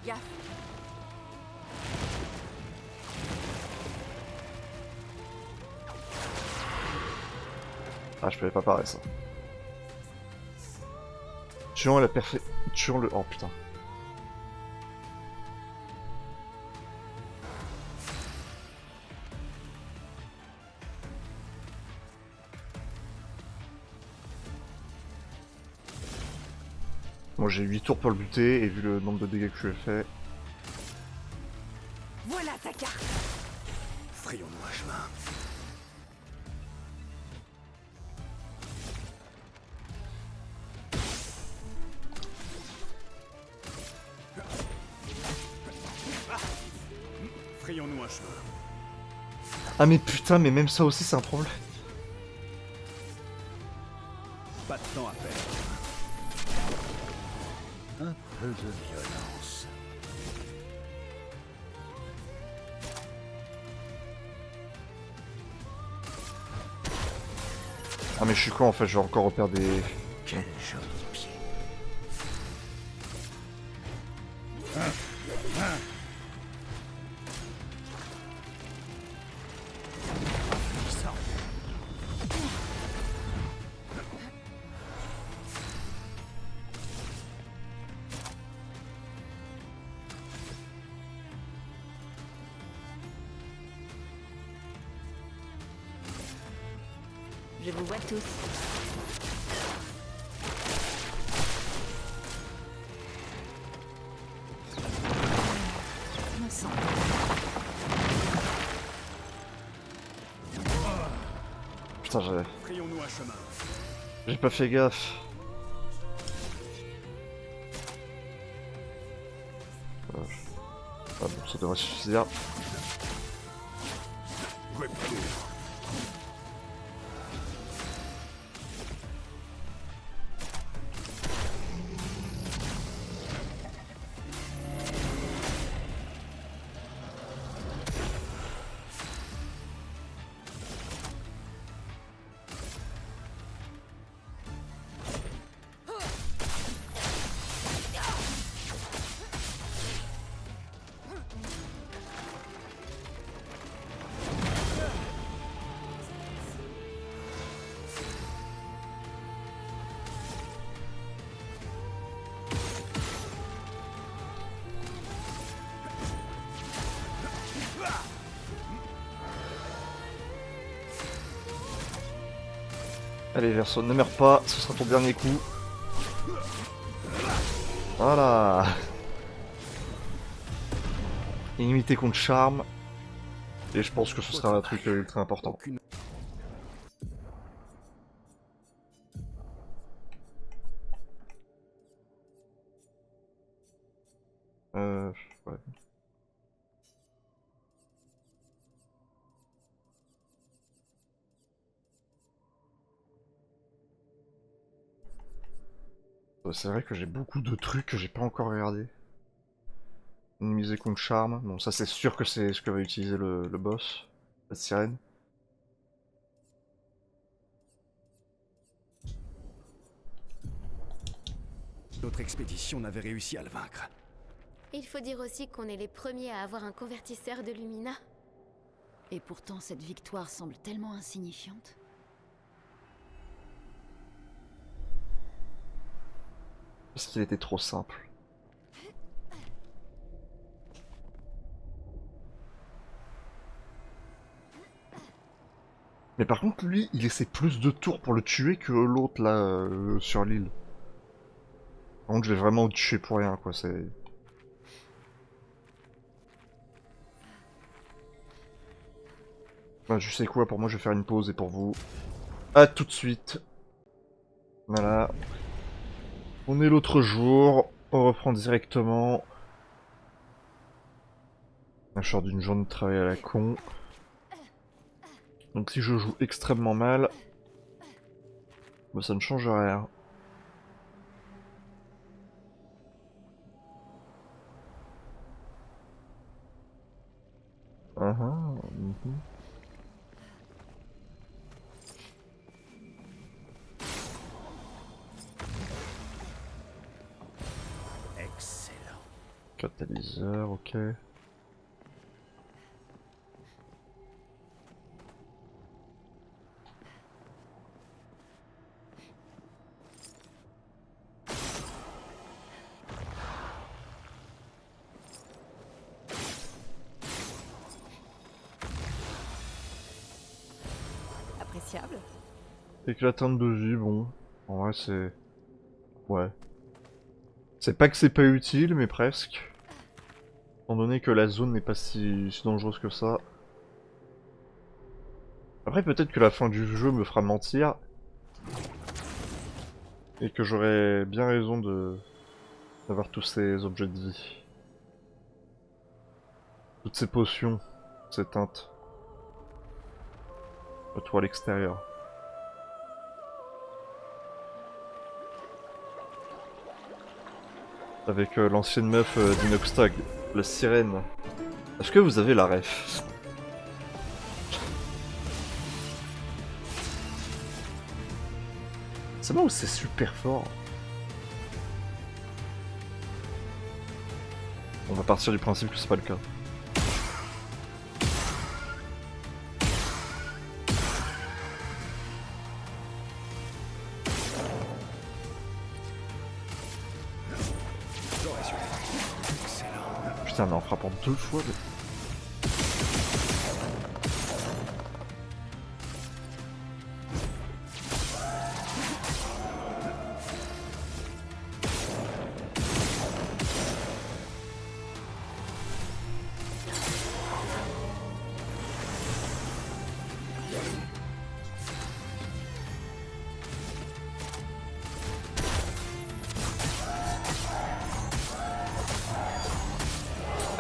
gaffe. Ah, je pouvais pas parer ça. Tuons la Tuons le... Oh putain. Bon, j'ai 8 tours pour le buter et vu le nombre de dégâts que je lui ai fait... Voilà ta carte. Frayons-nous un chemin. Frayons-nous un chemin. Ah mais putain, mais même ça aussi c'est un problème. Pas de temps à perdre. Un peu de violence. Ah mais je suis con en fait, je vais encore repère des... Quel joli pied. Je vous vois tous. Je me sens. Putain, Frayons-nous un chemin. j'ai pas fait gaffe. Ah bon, ça devrait suffire. Allez Verso, ne meurs pas, ce sera ton dernier coup. Voilà. Inimité contre charme. Et je pense que ce sera un truc ultra important. Aucune... Ouais. C'est vrai que j'ai beaucoup de trucs que j'ai pas encore regardé. Minimiser contre charme. Bon, ça c'est sûr que c'est ce que va utiliser le boss. La sirène. Notre expédition n'avait réussi à le vaincre. Il faut dire aussi qu'on est les premiers à avoir un convertisseur de Lumina. Et pourtant, cette victoire semble tellement insignifiante. Parce qu'il était trop simple. Mais par contre, lui, il essaie plus de tours pour le tuer que l'autre là sur l'île. Par contre, je vais vraiment le tuer pour rien, quoi. C'est. Bah, je sais quoi, pour moi, je vais faire une pause et pour vous, à tout de suite. Voilà. On est l'autre jour, on reprend directement. Je sors d'une journée de travail à la con. Donc si je joue extrêmement mal, bah ça ne change rien. Mhm. Excellent. Catalyseur, ok. Appréciable. Éclatante de vie, bon. En vrai, c'est. Ouais. C'est pas que c'est pas utile, mais presque. Étant donné que la zone n'est pas si dangereuse que ça. Après, peut-être que la fin du jeu me fera mentir. Et que j'aurais bien raison d'avoir tous ces objets de vie. Toutes ces potions, ces teintes. Toi à l'extérieur. Avec l'ancienne meuf d'Inoxtag, la sirène. Est-ce que vous avez la ref? C'est moi ou c'est super fort? On va partir du principe que c'est pas le cas. Putain, mais en frappant 2 fois.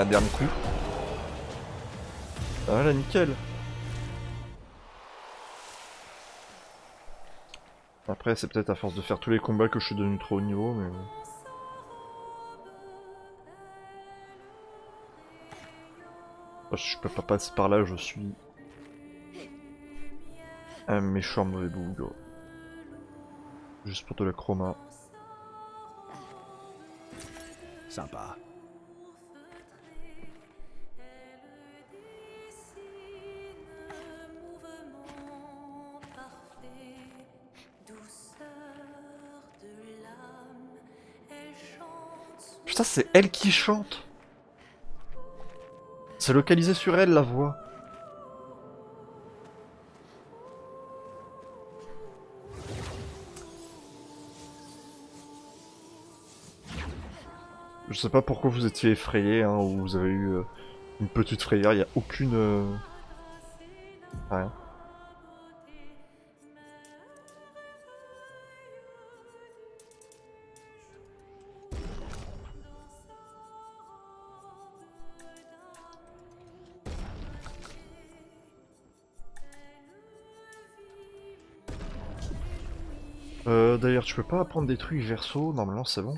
Un dernier coup. Voilà, nickel. Après, c'est peut-être à force de faire tous les combats que je suis devenu trop haut niveau, mais... Je peux pas passer par là, je suis... un méchant mauvais bougre. Juste pour de la chroma. Sympa. Putain, c'est elle qui chante. C'est localisé sur elle, la voix. Je sais pas pourquoi vous étiez effrayé, hein, ou vous avez eu une petite frayeur, il n'y a aucune... Rien. D'ailleurs, tu peux pas apprendre des trucs verso, normalement c'est bon.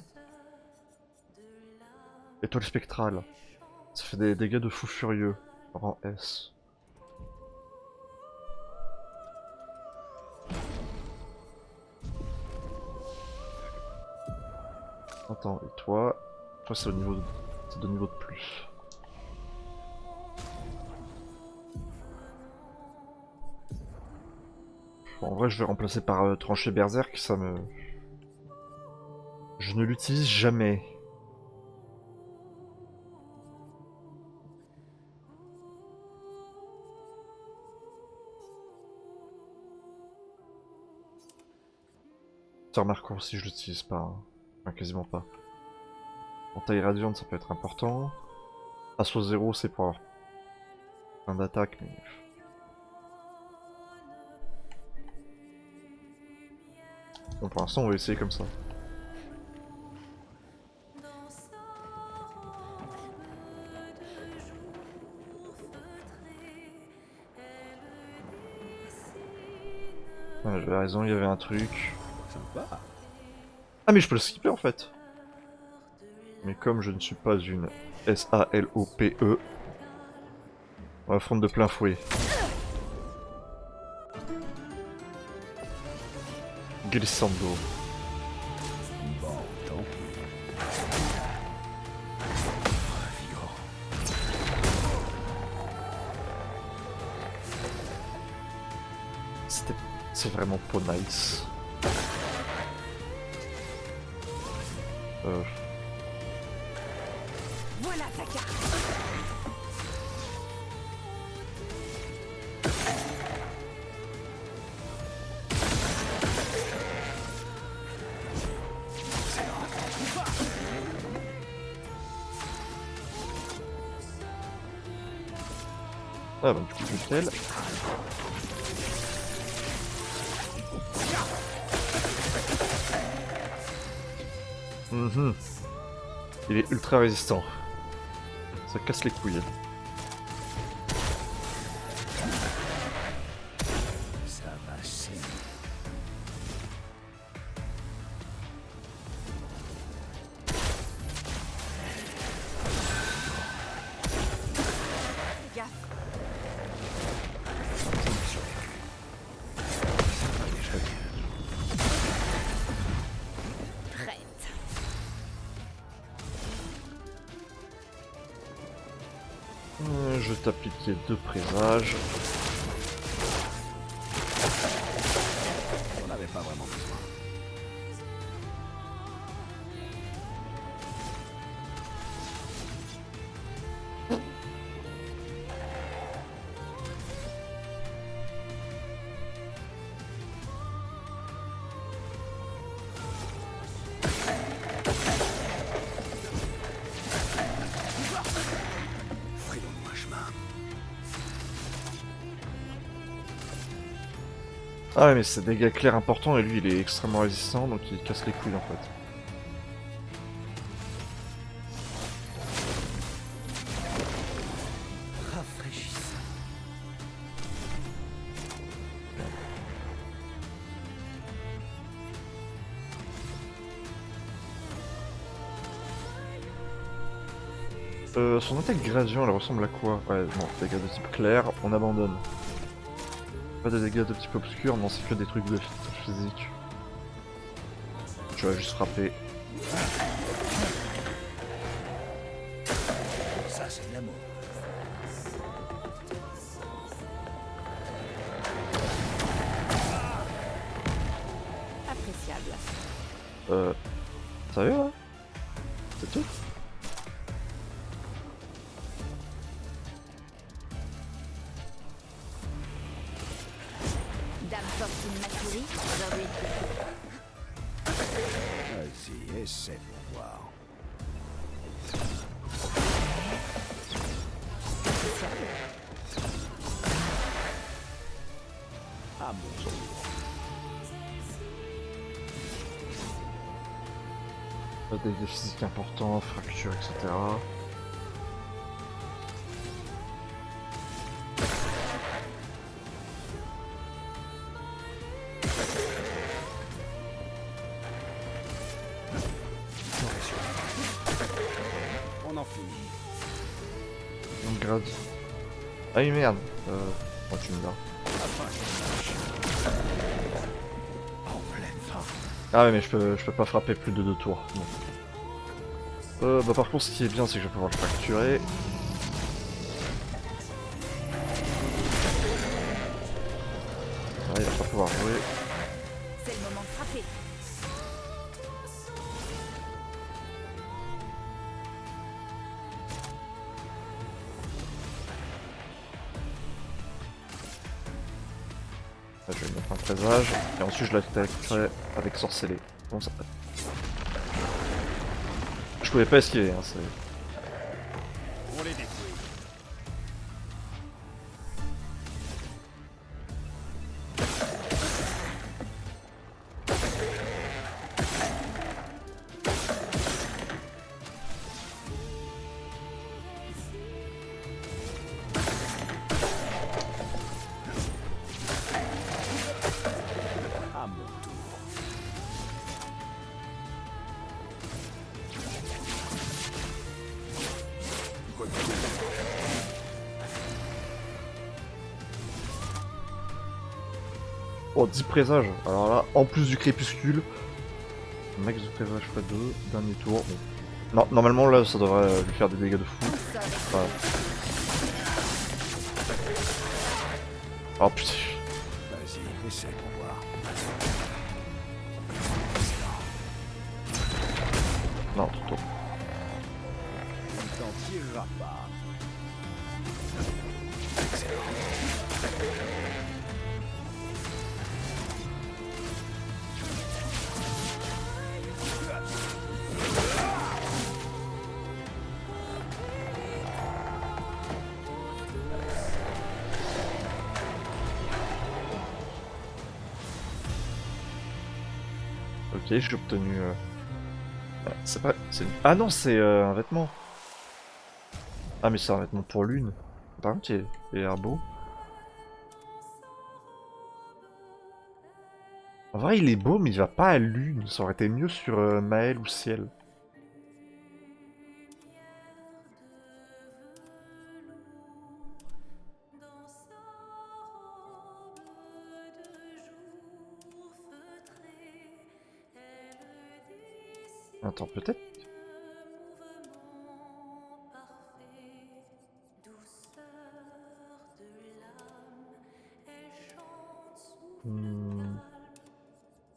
Étoile spectrale. Ça fait des dégâts de fou furieux. Rang S. Attends, et toi? Toi c'est au niveau de... c'est de niveau de plus. En vrai je vais remplacer par trancher berserk, ça me... Je ne l'utilise jamais. Remarquons si je l'utilise pas, hein. Enfin, quasiment pas. En taille radiante ça peut être important. Assaut 0 c'est pour avoir plein d'attaques mais... Bon pour l'instant on va essayer comme ça. Ouais, j'avais raison, il y avait un truc. Sympa. Ah mais je peux le skipper en fait. Mais comme je ne suis pas une S-A-L-O-P-E, on va affronter de plein fouet. Glissando. Bon, tant pis. C'est vraiment pas nice. Voilà ta carte. Ah bah du coup nickel. Il est ultra résistant. Ça casse les couilles. Ça va saigner. Fais gaffe. Prête. Je vais t'appliquer 2 présages. On n'avait pas vraiment besoin. Frayons-nous un chemin. Ah ouais mais c'est des dégâts clairs importants et lui il est extrêmement résistant donc il casse les couilles en fait. Son attaque gradient, elle ressemble à quoi? Ouais, non, dégâts de type clair, on abandonne. Pas de dégâts de type obscur, non, c'est que des trucs de physique. Tu vas juste frapper. Ça, c'est de l'amour. Appréciable. Sérieux là? C'est tout? Dame Fortune Maturi, aujourd'hui. Vas-y, essaie pour voir. À mon tour. Pas de dégâts physiques importants, fractures, etc. On en finit. Donc grade. Ah oui merde. Oh, tu me l'as. En pleine forme. Ah ouais mais je peux pas frapper plus de 2 tours. Bon. Bah par contre ce qui est bien c'est que je vais pouvoir le fracturer. Ouais, il va pas pouvoir jouer. C'est le moment de frapper. Là, je vais mettre un présage. Et ensuite je l'attaquerai avec sorcelé. Bon ça. Je pouvais pas esquiver, hein, c'est. On les détruit. À mon tour. Oh 10 présages. Alors là, en plus du crépuscule. Max de présage x2, dernier tour. Bon. Non, normalement là ça devrait lui faire des dégâts de fou. Voilà. Oh putain. Vas-y, essaie pour voir. Non, trop tôt. On t'en tirera pas. Ok, j'ai obtenu... C'est pas... Ah non, c'est un vêtement. Ah mais c'est un vêtement pour lune. Par contre, il a l'air beau. En vrai, il est beau, mais il va pas à lune. Ça aurait été mieux sur Maël ou Ciel. Attends, peut-être.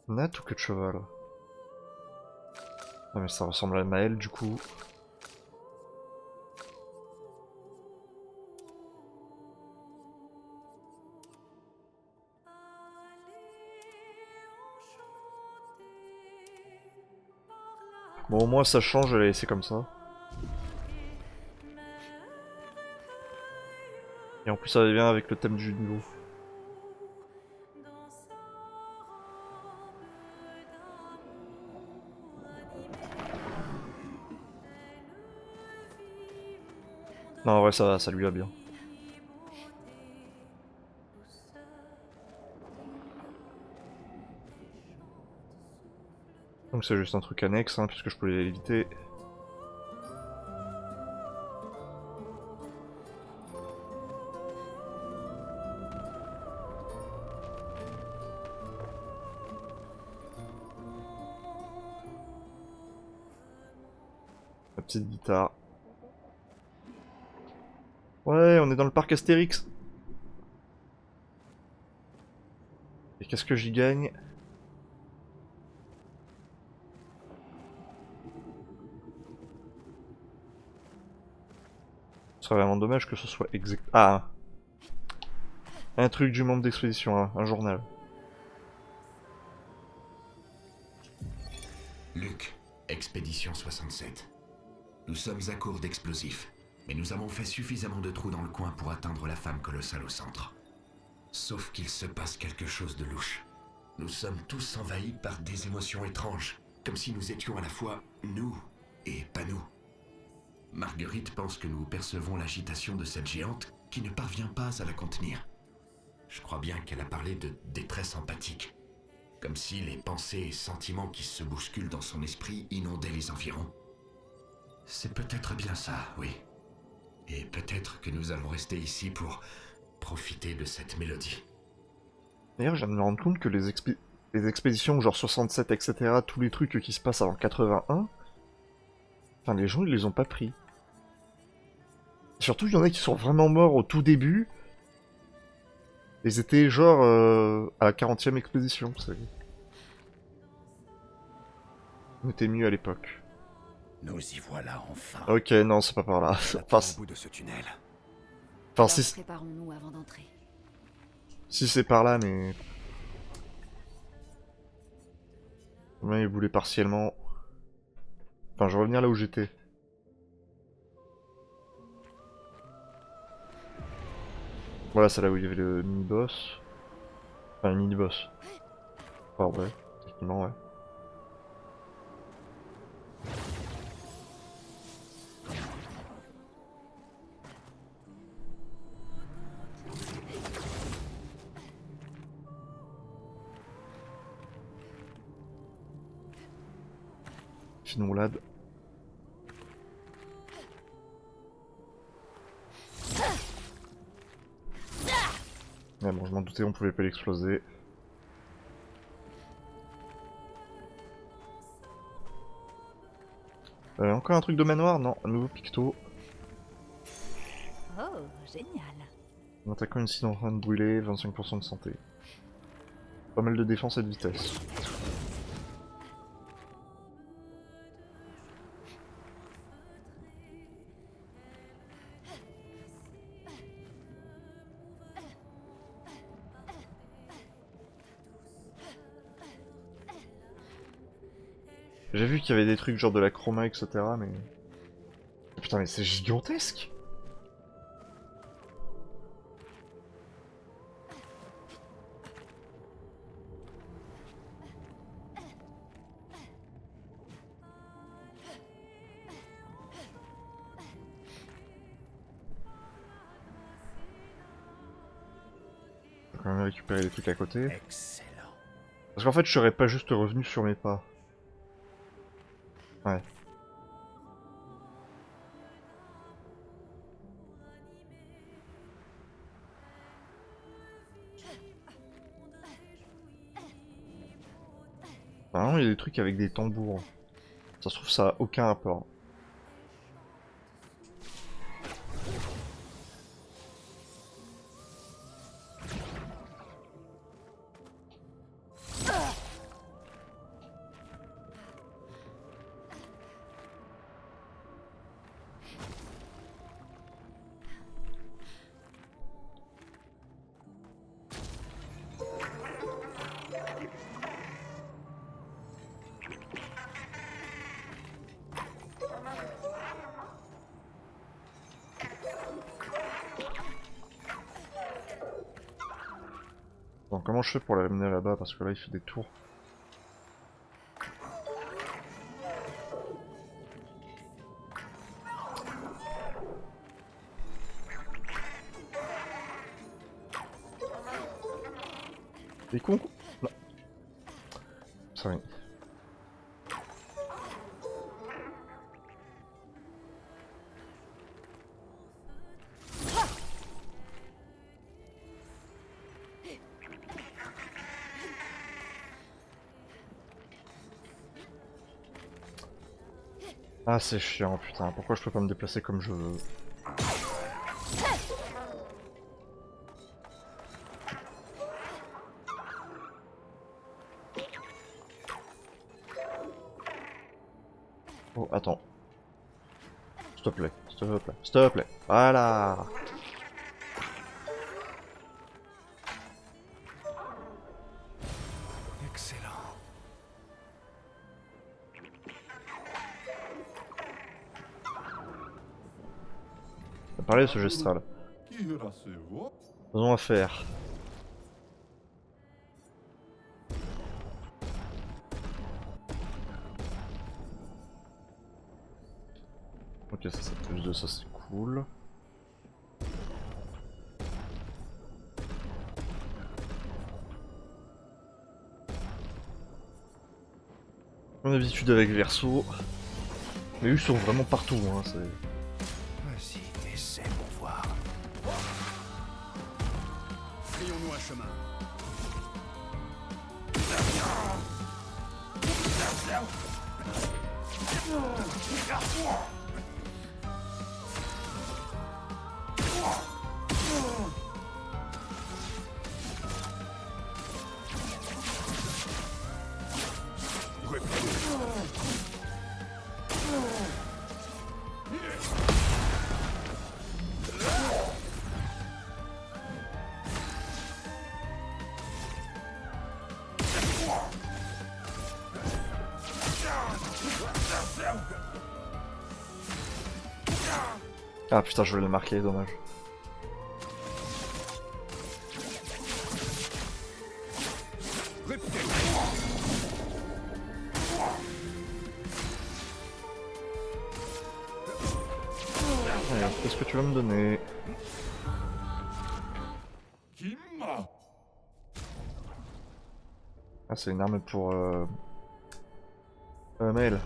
Nat ou queue de cheval? Ah mais ça ressemble à Maël du coup. Bon au moins ça change, je vais la laisser comme ça. Et en plus ça va bien avec le thème du niveau. Non en vrai ça lui va bien. Donc c'est juste un truc annexe hein, puisque je peux l'éviter. Petite guitare. Ouais, on est dans le parc Astérix. Et qu'est-ce que j'y gagne? Ce serait vraiment dommage que ce soit exact. Ah! Un truc du membre d'expédition, hein, un journal. Luc, Expédition 67. Nous sommes à court d'explosifs, mais nous avons fait suffisamment de trous dans le coin pour atteindre la femme colossale au centre. Sauf qu'il se passe quelque chose de louche. Nous sommes tous envahis par des émotions étranges, comme si nous étions à la fois nous et pas nous. Marguerite pense que nous percevons l'agitation de cette géante qui ne parvient pas à la contenir. Je crois bien qu'elle a parlé de détresse empathique, comme si les pensées et sentiments qui se bousculent dans son esprit inondaient les environs. C'est peut-être bien ça, oui. Et peut-être que nous allons rester ici pour profiter de cette mélodie. D'ailleurs, je viens de me rendre compte que les expéditions genre 67, etc., tous les trucs qui se passent avant 81, enfin les gens ils les ont pas pris. Surtout il y en a qui sont vraiment morts au tout début. Ils étaient genre à la 40e expédition, vous savez. On était mieux à l'époque. Nous y voilà enfin. Ok, non, c'est pas par là. Enfin, Au bout de ce tunnel. Alors, si, préparons-nous avant d'entrer. si c'est par là, mais... Ouais, il voulait partiellement... Enfin, je vais revenir là où j'étais. Voilà, c'est là où il y avait le mini-boss. Enfin, le mini-boss. Enfin, ouais, techniquement, ouais. Une roulade. Ouais, bon, je m'en doutais, on pouvait pas l'exploser. Encore un truc de manoir? Non, un nouveau picto. Oh, génial. En attaquant une cible en train de brûler, 25% de santé. Pas mal de défense et de vitesse. J'ai vu qu'il y avait des trucs genre de la chroma, etc. mais... Putain, mais c'est gigantesque! Faut quand même récupérer des trucs à côté. Excellent. Parce qu'en fait, je serais pas juste revenu sur mes pas. Ouais. Normalement, il y a des trucs avec des tambours. Ça se trouve, ça a aucun rapport. Bon, comment je fais pour l'amener là-bas? Parce que là, il fait des tours. T'es con? Non. Ça va. Ah c'est chiant putain, pourquoi je peux pas me déplacer comme je veux? Oh attends. S'il te plaît, s'il te plaît, s'il te plaît. Voilà. Excellent. On va parler de ce gestral. Faisons affaire. Ok, ça c'est plus de ça, c'est cool. Mon habitude avec Verso. Mais eux sont vraiment partout, hein, c'est... Vas-y, essaie pour voir. Frayons-nous un chemin. Ah putain, je voulais le marquer, dommage. Allez, qu'est-ce que tu vas me donner? Ah, c'est une arme pour Maël.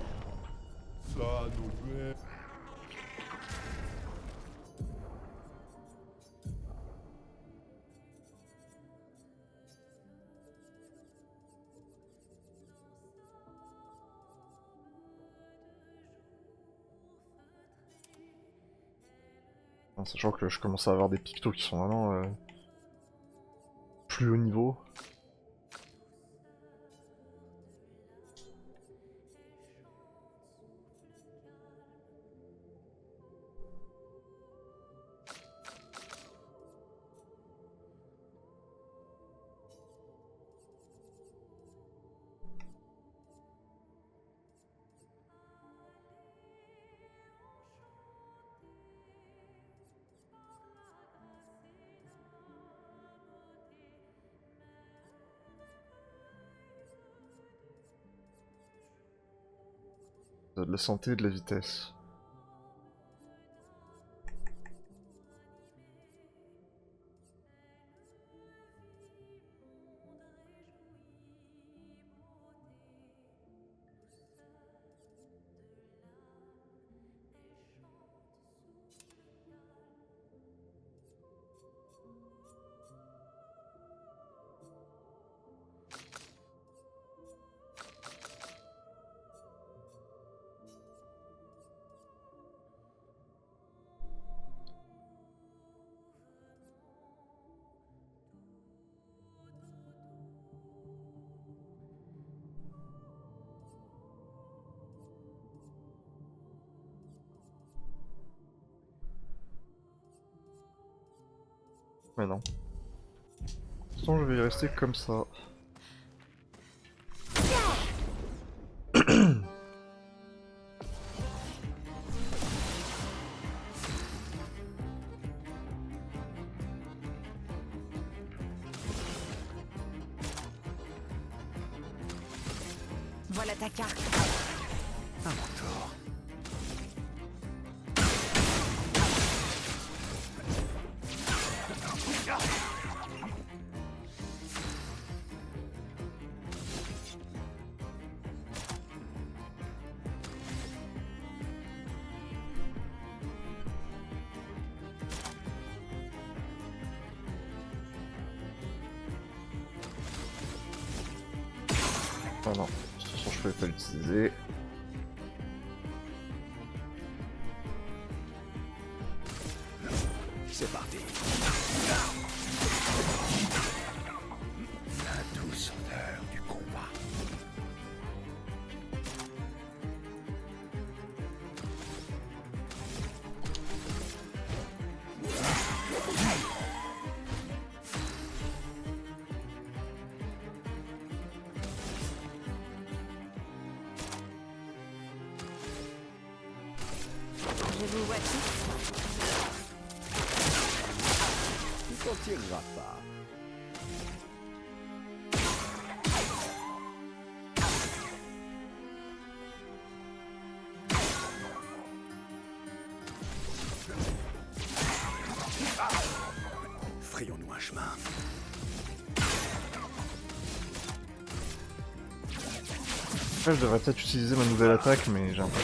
Sachant que je commence à avoir des pictos qui sont vraiment plus haut niveau. De la santé et de la vitesse. Mais non. Sinon je vais y rester comme ça. Voilà ta carte. À mon tour. Ah non, de toute façon je pouvais pas l'utiliser. C'est parti. La douce odeur du combat. Je vous vois tous. Tu t'en tireras pas. Frayons-nous un chemin. Après, je devrais peut-être utiliser ma nouvelle attaque, mais j'ai un peu...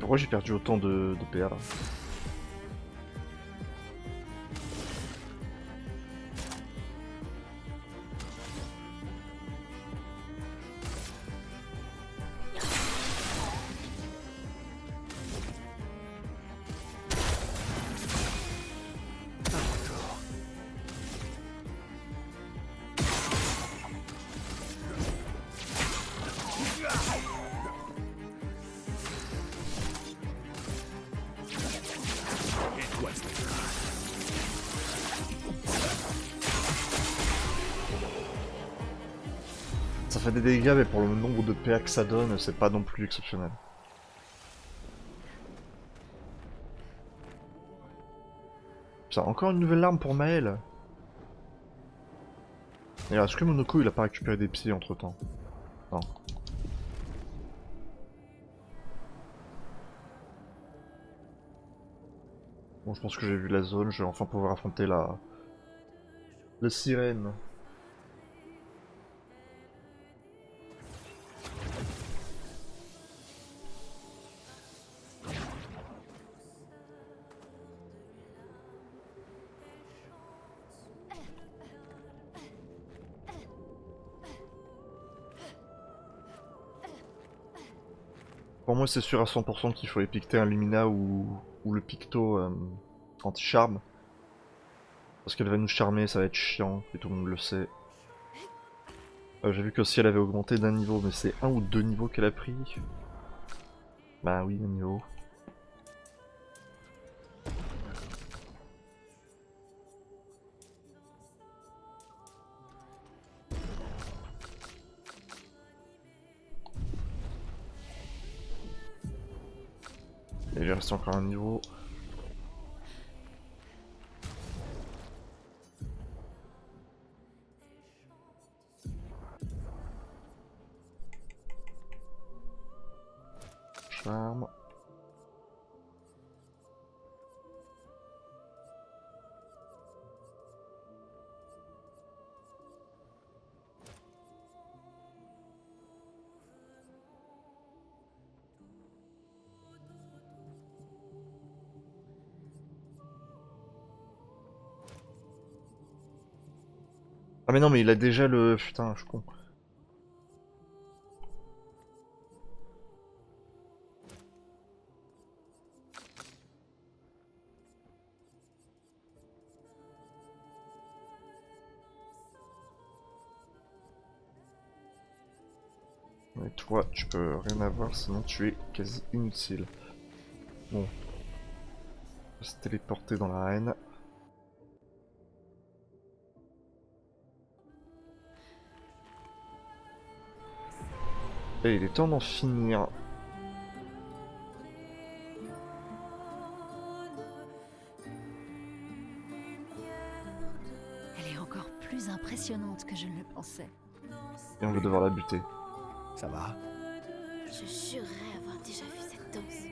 Pourquoi j'ai perdu autant de PA là? Ça fait des dégâts, mais pour le nombre de PA que ça donne, c'est pas non plus exceptionnel. Ça, encore une nouvelle arme pour Maël. Et est-ce que Monoko il a pas récupéré des pieds entre temps? Non. Bon, je pense que j'ai vu la zone, je vais enfin pouvoir affronter la sirène. Pour moi, c'est sûr à 100% qu'il faut épiqueter un Lumina ou le Picto anti-charme. Parce qu'elle va nous charmer, ça va être chiant, et tout le monde le sait. J'ai vu que si elle avait augmenté d'un niveau, mais c'est un ou deux niveaux qu'elle a pris. Bah oui, un niveau. Et il reste encore un niveau. Charme. Ah mais non mais il a déjà le... Putain, je suis con. Mais toi, tu peux rien avoir, sinon tu es quasi inutile. Bon. On va se téléporter dans l'arène. Et il est temps d'en finir. Elle est encore plus impressionnante que je ne le pensais. Et on va devoir la buter. Ça va? Je jurerais avoir déjà vu cette danse.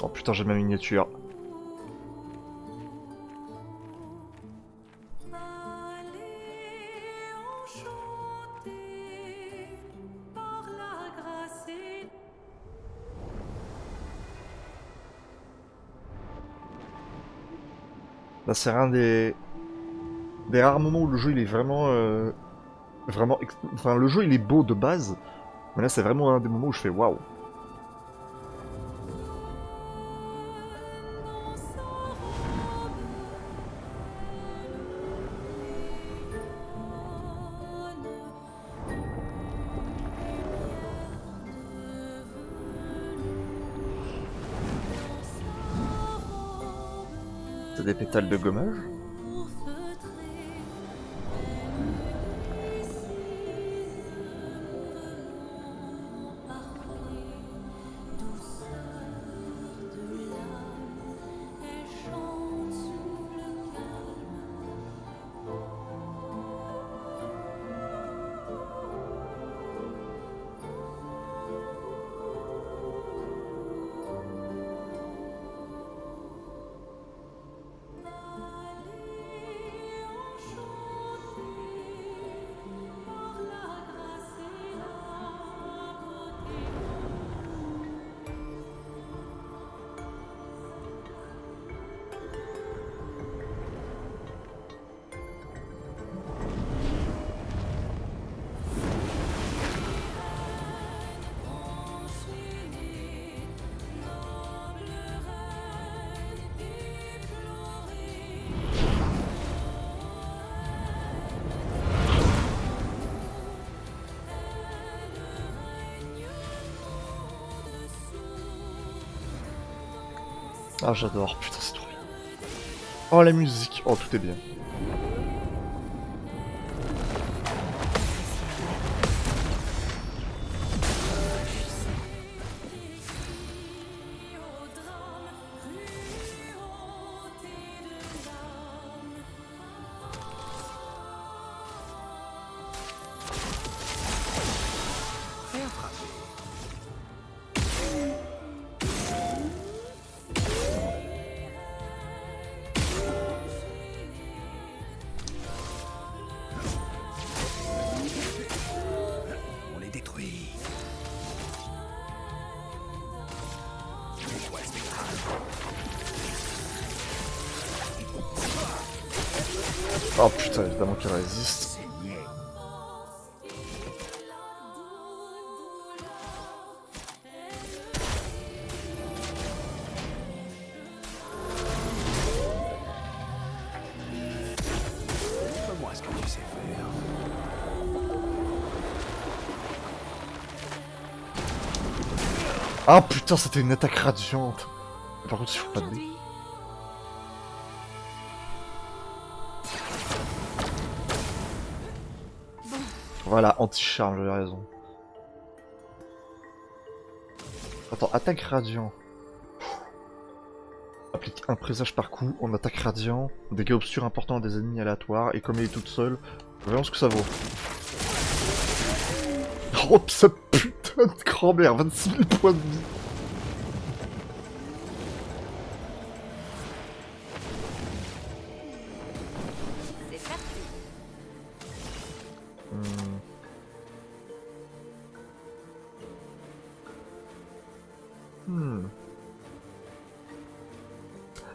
Oh putain, j'ai ma miniature. Là, c'est un des rares moments où le jeu il est vraiment, enfin le jeu il est beau de base, mais là c'est vraiment un des moments où je fais waouh. C'est des pétales de gommage. Ah j'adore, putain c'est trop bien. Oh la musique, oh tout est bien. On les détruit. Oh putain, évidemment qu'il résiste. Montre-moi ce que tu sais faire. Ah putain, c'était une attaque radiante. Par contre, je fous pas de dés. Voilà, anti-charme, j'avais raison. Attends, attaque radiant. Applique un présage par coup, on attaque radiant, dégâts obscurs importants à des ennemis aléatoires, et comme elle est toute seule, voyons ce que ça vaut. Oh, sa putain de grand-mère, 26 000 points de vie. C'est parti. Hmm.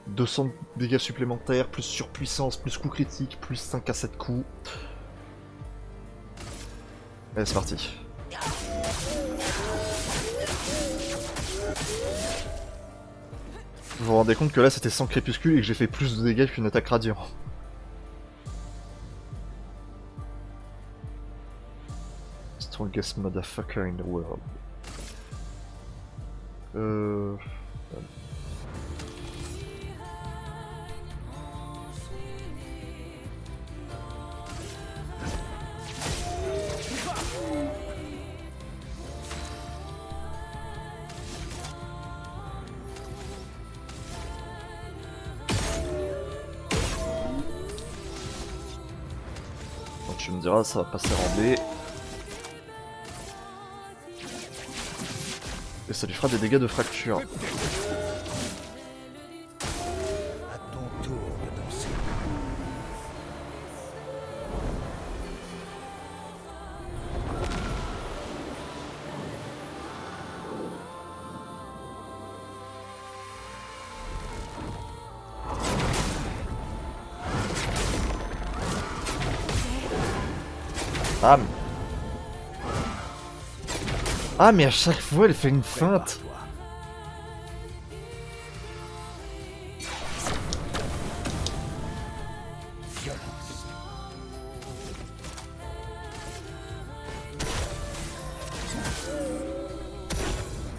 200 dégâts supplémentaires, plus surpuissance, plus coup critique, plus 5 à 7 coups. Allez, c'est parti. Vous vous rendez compte que là c'était sans crépuscule et que j'ai fait plus de dégâts qu'une attaque radiant. Strongest motherfucker in the world. Donc tu me diras, ça va passer en B. Et ça lui fera des dégâts de fracture. Ah mais... Ah mais à chaque fois elle fait une feinte. Prépare-toi. Violence.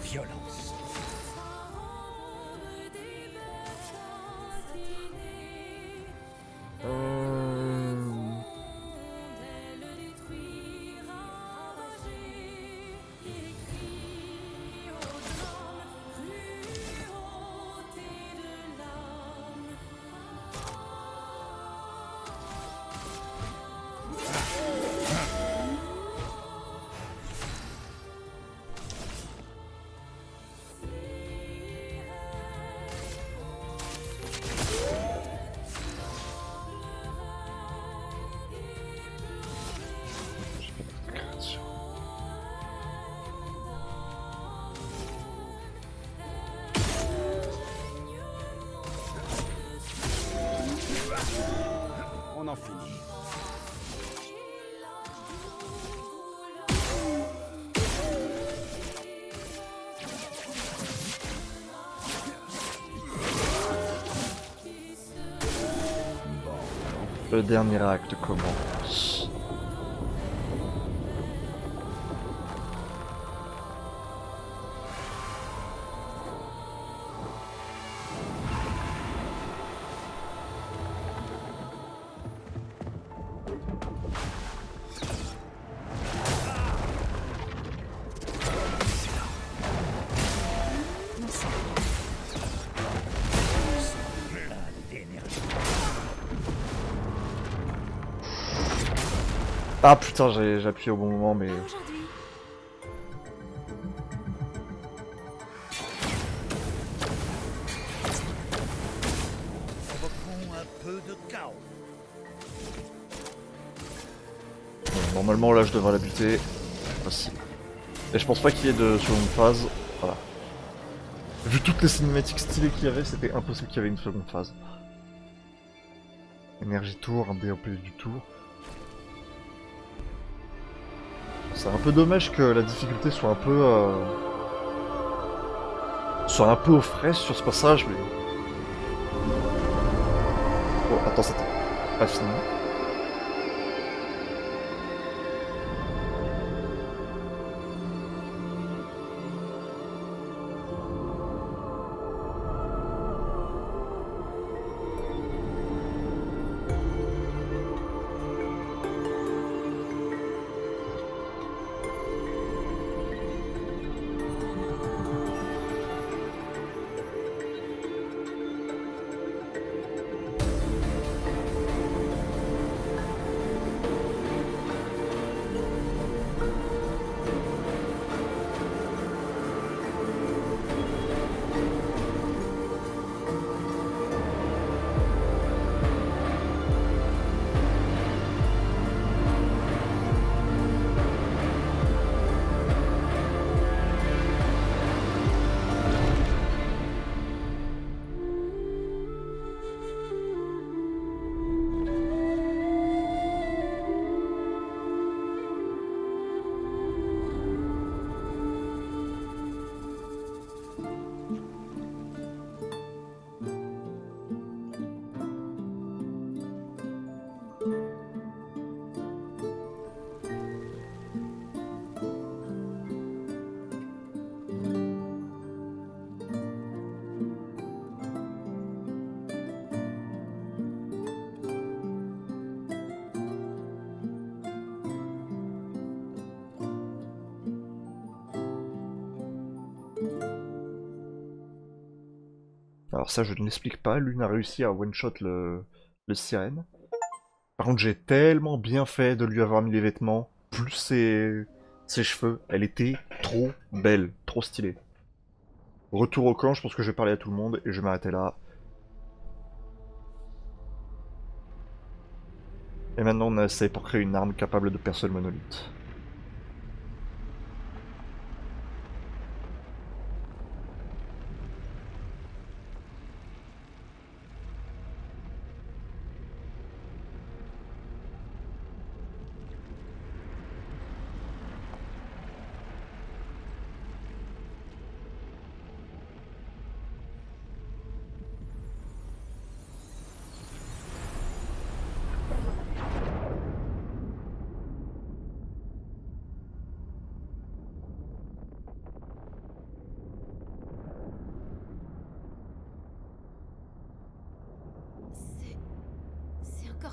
Violence. On en finit. Le dernier acte commence. Plein d'énergie. Ah putain, j'ai appuyé au bon moment, mais... Aujourd'hui. Provoquons un peu de chaos. Bon, normalement là je devrais la buter. Facile. Et je pense pas qu'il y ait de seconde phase. Voilà. Vu toutes les cinématiques stylées qu'il y avait, c'était impossible qu'il y avait une seconde phase. Énergie tour, un DOP du tour. C'est un peu dommage que la difficulté soit un peu... soit un peu aux fraises sur ce passage, mais... Oh, attends, c'était pas fini. Alors ça, je ne l'explique pas. Lune a réussi à one-shot le sirène. Par contre, j'ai tellement bien fait de lui avoir mis les vêtements, plus ses cheveux. Elle était trop belle, trop stylée. Retour au camp, je pense que je vais parler à tout le monde et je vais m'arrêter là. Et maintenant, on essaie pour créer une arme capable de percer le monolithe.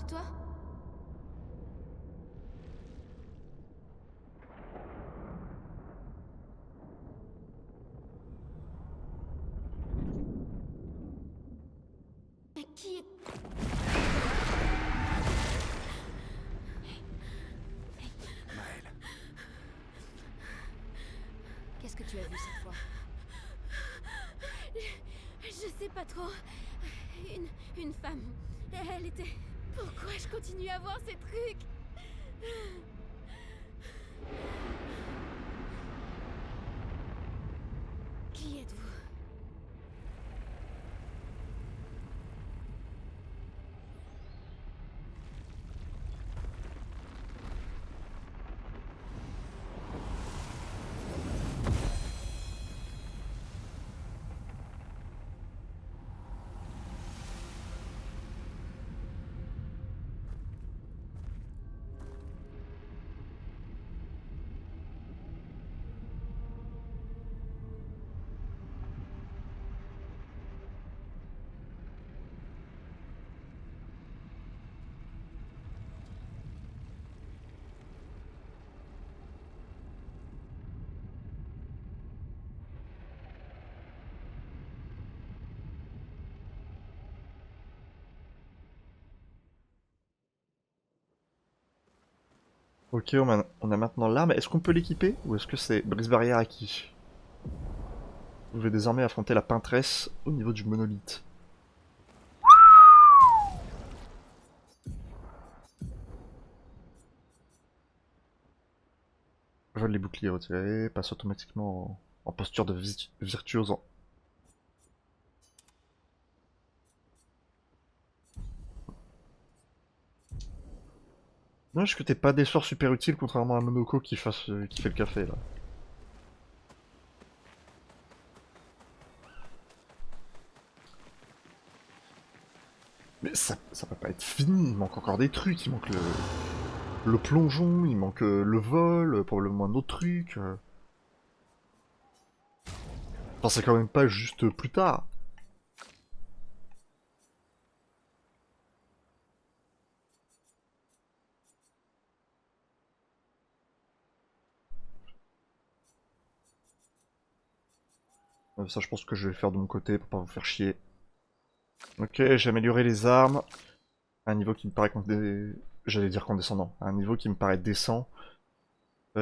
toi? Mais qui est... Maël, Qu'est-ce que tu as vu cette fois? Je sais pas trop. Une femme. Elle était... Pourquoi je continue à voir ces trucs? Qui êtes-vous? Ok, on a maintenant l'arme. Est-ce qu'on peut l'équiper ou est-ce que c'est brise-barrière acquis? Vous devez désormais affronter la peintresse au niveau du monolithe. Vole les boucliers retirés, passe automatiquement en posture de virtuose. Non, est-ce que t'es pas des sorts super utiles contrairement à Monoko qui fait le café là? Mais ça peut pas être fini, il manque encore des trucs, il manque le plongeon, il manque le vol, probablement un autre truc. Enfin, c'est quand même pas juste plus tard. Ça, je pense que je vais le faire de mon côté pour pas vous faire chier. Ok, j'ai amélioré les armes à un niveau qui me paraît j'allais dire condescendant, à un niveau qui me paraît décent.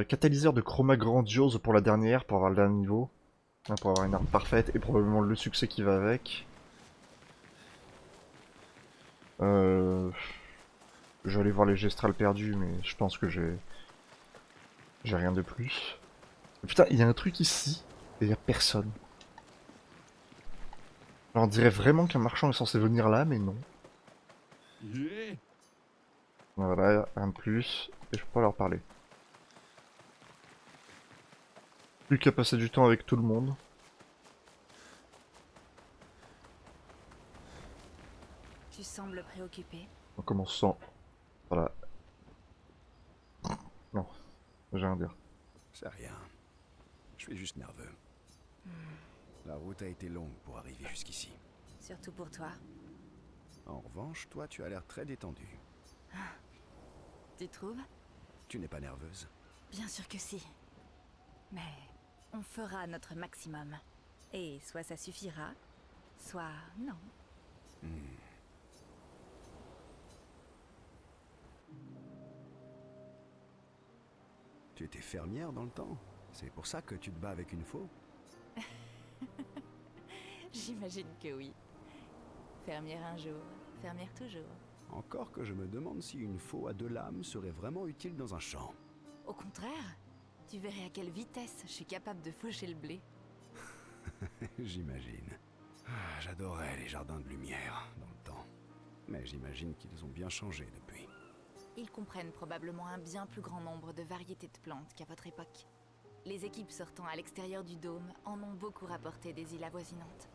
Catalyseur de chroma grandiose pour la dernière, pour avoir le dernier niveau. Hein, pour avoir une arme parfaite et probablement le succès qui va avec. Je vais aller voir les gestrales perdus, mais je pense que j'ai rien de plus. Putain, il y a un truc ici, et il y a personne. Alors, on dirait vraiment qu'un marchand est censé venir là, mais non. Voilà, rien de plus, et je peux pas leur parler. Plus qu'à passer du temps avec tout le monde. Tu sembles préoccupé. En commençant. Voilà. Non, j'ai rien à dire. c'est rien. Je suis juste nerveux. La route a été longue pour arriver jusqu'ici. Surtout pour toi. En revanche, toi, tu as l'air très détendu. Tu trouves? Tu n'es pas nerveuse? Bien sûr que si. Mais on fera notre maximum. Et soit ça suffira, soit non. Tu étais fermière dans le temps? C'est pour ça que tu te bats avec une faux? J'imagine que oui. Fermière un jour, fermière toujours. Encore que je me demande si une faux à 2 lames serait vraiment utile dans un champ. Au contraire, tu verrais à quelle vitesse je suis capable de faucher le blé. J'imagine. J'adorais les jardins de lumière dans le temps. Mais j'imagine qu'ils ont bien changé depuis. Ils comprennent probablement un bien plus grand nombre de variétés de plantes qu'à votre époque. Les équipes sortant à l'extérieur du dôme en ont beaucoup rapporté des îles avoisinantes.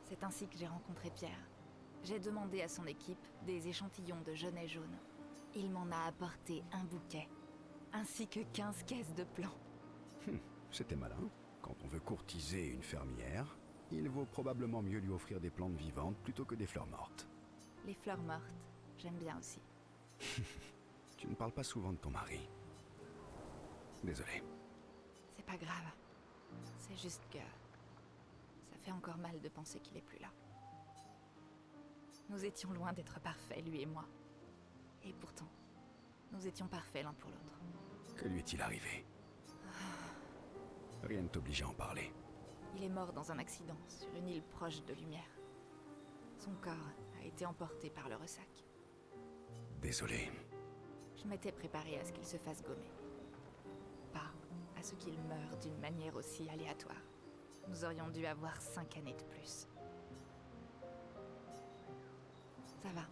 C'est ainsi que j'ai rencontré Pierre. J'ai demandé à son équipe des échantillons de genêt jaune. Il m'en a apporté un bouquet, ainsi que 15 caisses de plants. C'était malin. Quand on veut courtiser une fermière, il vaut probablement mieux lui offrir des plantes vivantes plutôt que des fleurs mortes. Les fleurs mortes, j'aime bien aussi. Tu ne parles pas souvent de ton mari. Désolé. C'est pas grave. C'est juste que... ça fait encore mal de penser qu'il est plus là. Nous étions loin d'être parfaits, lui et moi. Et pourtant, nous étions parfaits l'un pour l'autre. Que lui est-il arrivé? Rien ne t'oblige à en parler. Il est mort dans un accident sur une île proche de Lumière. Son corps a été emporté par le ressac. Désolé. Je m'étais préparée à ce qu'il se fasse gommer. Pas à ce qu'il meure d'une manière aussi aléatoire. Nous aurions dû avoir 5 années de plus. Ça va.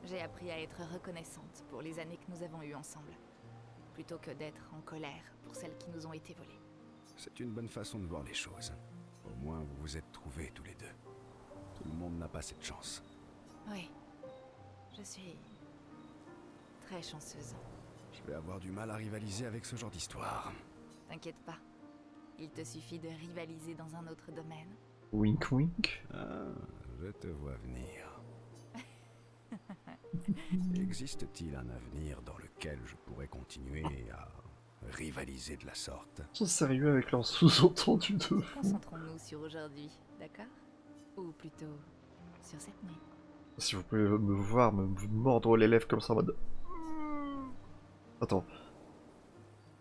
J'ai appris à être reconnaissante pour les années que nous avons eues ensemble, plutôt que d'être en colère pour celles qui nous ont été volées. C'est une bonne façon de voir les choses. Au moins, vous vous êtes trouvés tous les deux. Tout le monde n'a pas cette chance. Oui. Je suis... très chanceuse. Je vais avoir du mal à rivaliser avec ce genre d'histoire. T'inquiète pas. Il te suffit de rivaliser dans un autre domaine. Wink wink. Ah, je te vois venir. Existe-t-il un avenir dans lequel je pourrais continuer à rivaliser de la sorte? Ils sont sérieux avec leur sous-entendu de fou. Concentrons-nous sur aujourd'hui, d'accord? Ou plutôt, sur cette nuit. Si vous pouvez me voir me mordre les lèvres comme ça en mode... Attends.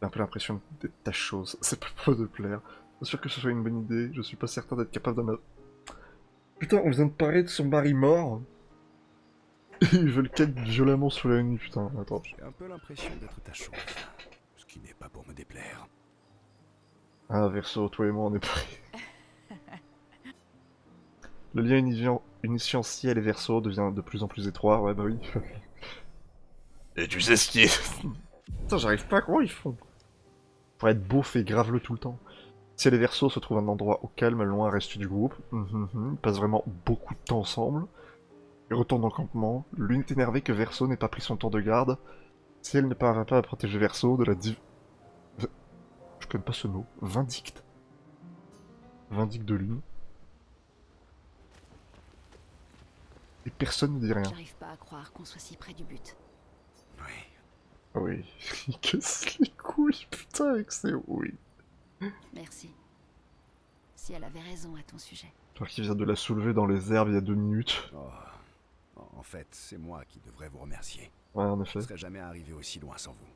J'ai un peu l'impression d'être ta chose. C'est pas pour de plaire. Bien sûr que ce soit une bonne idée. Je suis pas certain d'être capable de me... Putain, on vient de parler de son mari mort. Ils veulent ken violemment sous la nuit, putain. Attends. J'ai un peu l'impression d'être ta chose. Ce qui n'est pas pour me déplaire. Ah, Verso, toi et moi, on est pareil. Le lien unifiant ciel et Verso devient de plus en plus étroit, ouais bah oui. Et tu sais ce qui est... Putain, j'arrive pas à comment ils font. Pour être beauf et grave-le tout le temps. Ciel et Verso se trouvent un endroit au calme, loin reste du groupe. Ils passent vraiment beaucoup de temps ensemble. Ils retournent au campement. L'une est énervée que Verso n'ait pas pris son tour de garde. Ciel ne parvient pas à protéger Verso de la Je connais pas ce mot. Vindicte. Vindicte de Lune. Et personne ne dit rien. J'arrive pas à croire qu'on soit si près du but. Oui. Ah oui, il casse les couilles, putain, avec ses oui. Merci. Si elle avait raison à ton sujet. Toi qui viens de la soulever dans les herbes il y a 2 minutes. Oh. En fait, c'est moi qui devrais vous remercier. Ouais, en Je effet. ne serais jamais arrivé aussi loin sans vous.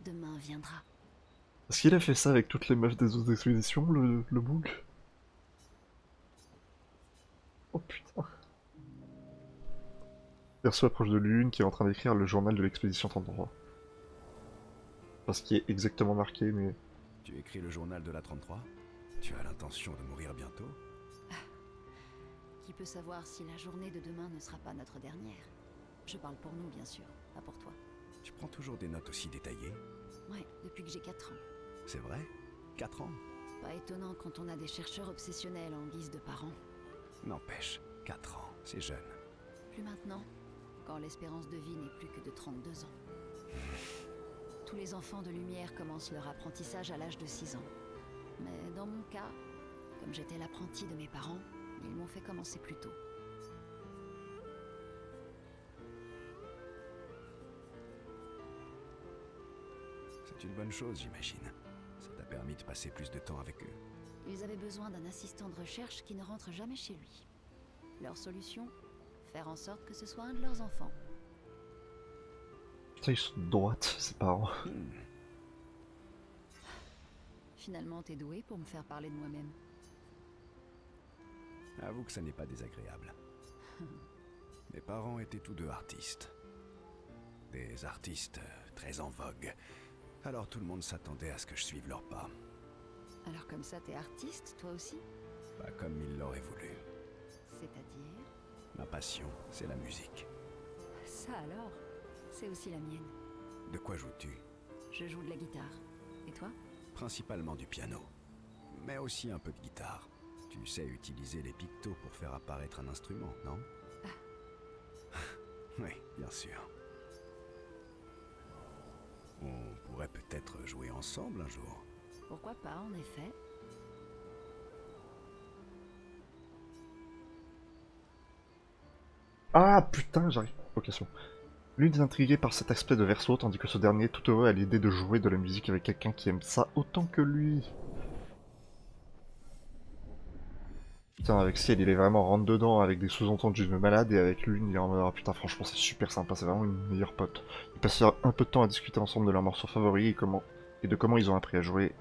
Demain viendra. Est-ce qu'il a fait ça avec toutes les meufs des autres expéditions, le bug? Oh putain. Verso approche de Lune qui est en train d'écrire le journal de l'expédition 33. Pas ce qui est exactement marqué, mais... Tu écris le journal de la 33? Tu as l'intention de mourir bientôt? Qui peut savoir si la journée de demain ne sera pas notre dernière? Je parle pour nous, bien sûr, pas pour toi. Tu prends toujours des notes aussi détaillées? Ouais, depuis que j'ai 4 ans. C'est vrai? 4 ans? Pas étonnant quand on a des chercheurs obsessionnels en guise de parents. N'empêche, 4 ans, c'est jeune. Plus maintenant, quand l'espérance de vie n'est plus que de 32 ans. Tous les enfants de lumière commencent leur apprentissage à l'âge de 6 ans. Mais dans mon cas, comme j'étais l'apprentie de mes parents, ils m'ont fait commencer plus tôt. C'est une bonne chose, j'imagine. Ça t'a permis de passer plus de temps avec eux. Ils avaient besoin d'un assistant de recherche qui ne rentre jamais chez lui. Leur solution? Faire en sorte que ce soit un de leurs enfants. Putain, ils sont de droite, ses parents. Finalement, t'es doué pour me faire parler de moi-même. Avoue que ça n'est pas désagréable. Mes parents étaient tous deux artistes. Des artistes très en vogue. Alors tout le monde s'attendait à ce que je suive leurs pas. Alors comme ça, t'es artiste, toi aussi? Pas comme ils l'auraient voulu. C'est-à-dire? Ma passion, c'est la musique. Ça alors? C'est aussi la mienne. De quoi joues-tu? Je joue de la guitare. Et toi? Principalement du piano. Mais aussi un peu de guitare. Tu sais utiliser les pictos pour faire apparaître un instrument, non? Oui, bien sûr. On pourrait peut-être jouer ensemble un jour. Pourquoi pas, en effet. Ah putain, j'arrive vocation. L'une est intriguée par cet aspect de Verso, tandis que ce dernier est tout heureux à l'idée de jouer de la musique avec quelqu'un qui aime ça autant que lui. Putain, avec Ciel, il est vraiment rentre dedans avec des sous-entendus de malade, et avec Lune, il est en mode, ah, putain, franchement, c'est super sympa, c'est vraiment une meilleure pote. Ils passent un peu de temps à discuter ensemble de leurs morceaux favoris et de comment ils ont appris à jouer.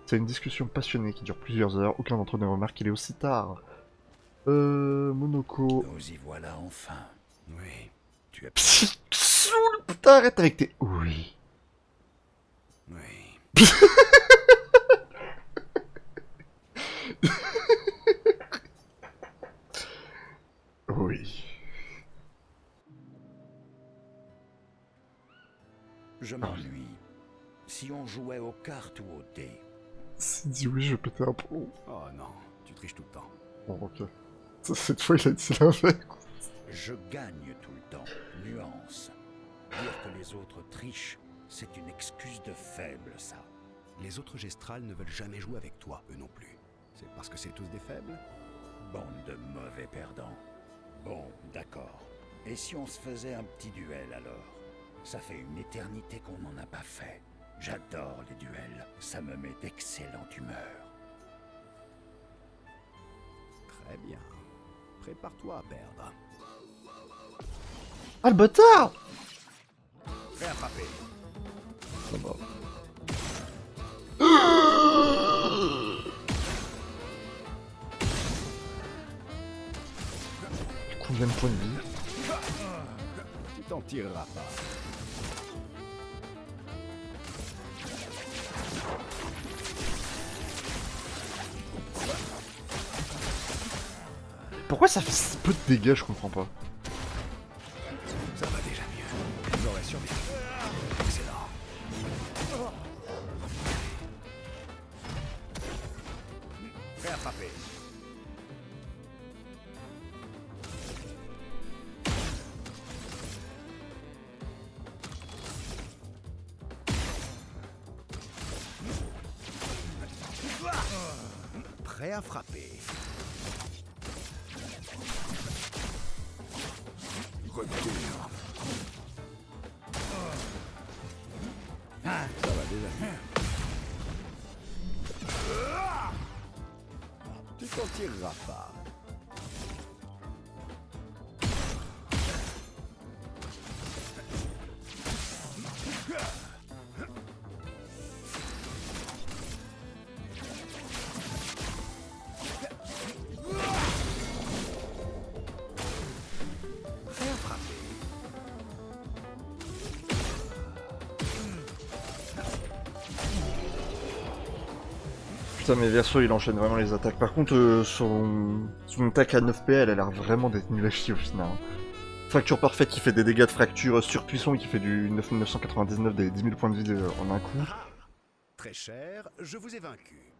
C'est une discussion passionnée qui dure plusieurs heures, aucun d'entre eux ne remarque qu'il est aussi tard. Monoko... Nous y voilà enfin. Oui, tu as... Saoul, putain, arrête avec tes... Oui. Oui. Oui. Je m'ennuie. Si on jouait aux cartes ou au dé. S'il dit oui, je vais péter un plomb. Oh non, tu triches tout le temps. Bon, ok. Cette fois, il a dit l'inverse. Je gagne tout le temps. Nuance. Dire que les autres trichent, c'est une excuse de faible, ça. Les autres gestrales ne veulent jamais jouer avec toi, eux non plus. C'est parce que c'est tous des faibles? Bande de mauvais perdants. Bon, d'accord. Et si on se faisait un petit duel alors? Ça fait une éternité qu'on n'en a pas fait. J'adore les duels. Ça me met d'excellente humeur. Très bien. Prépare-toi à perdre. Ah, le bâtard! Prêt à frapper. Ça va. Combien de points de vie? Tu t'en tireras pas. Pourquoi ça fait si peu de dégâts, je comprends pas. Ça va déjà mieux. J'aurais survécu. Excellent. Prêt à frapper. Prêt à frapper. Retour. Ça va déjà mieux. Tu t'en tireras pas. Putain, mais Verso, il enchaîne vraiment les attaques. Par contre, son attaque à 9 PL, elle a l'air vraiment d'être nulle à chier au final. Fracture parfaite qui fait des dégâts de fracture surpuissant et qui fait du 9999 des 10 000 points de vie en un coup. Très cher, je vous ai vaincu.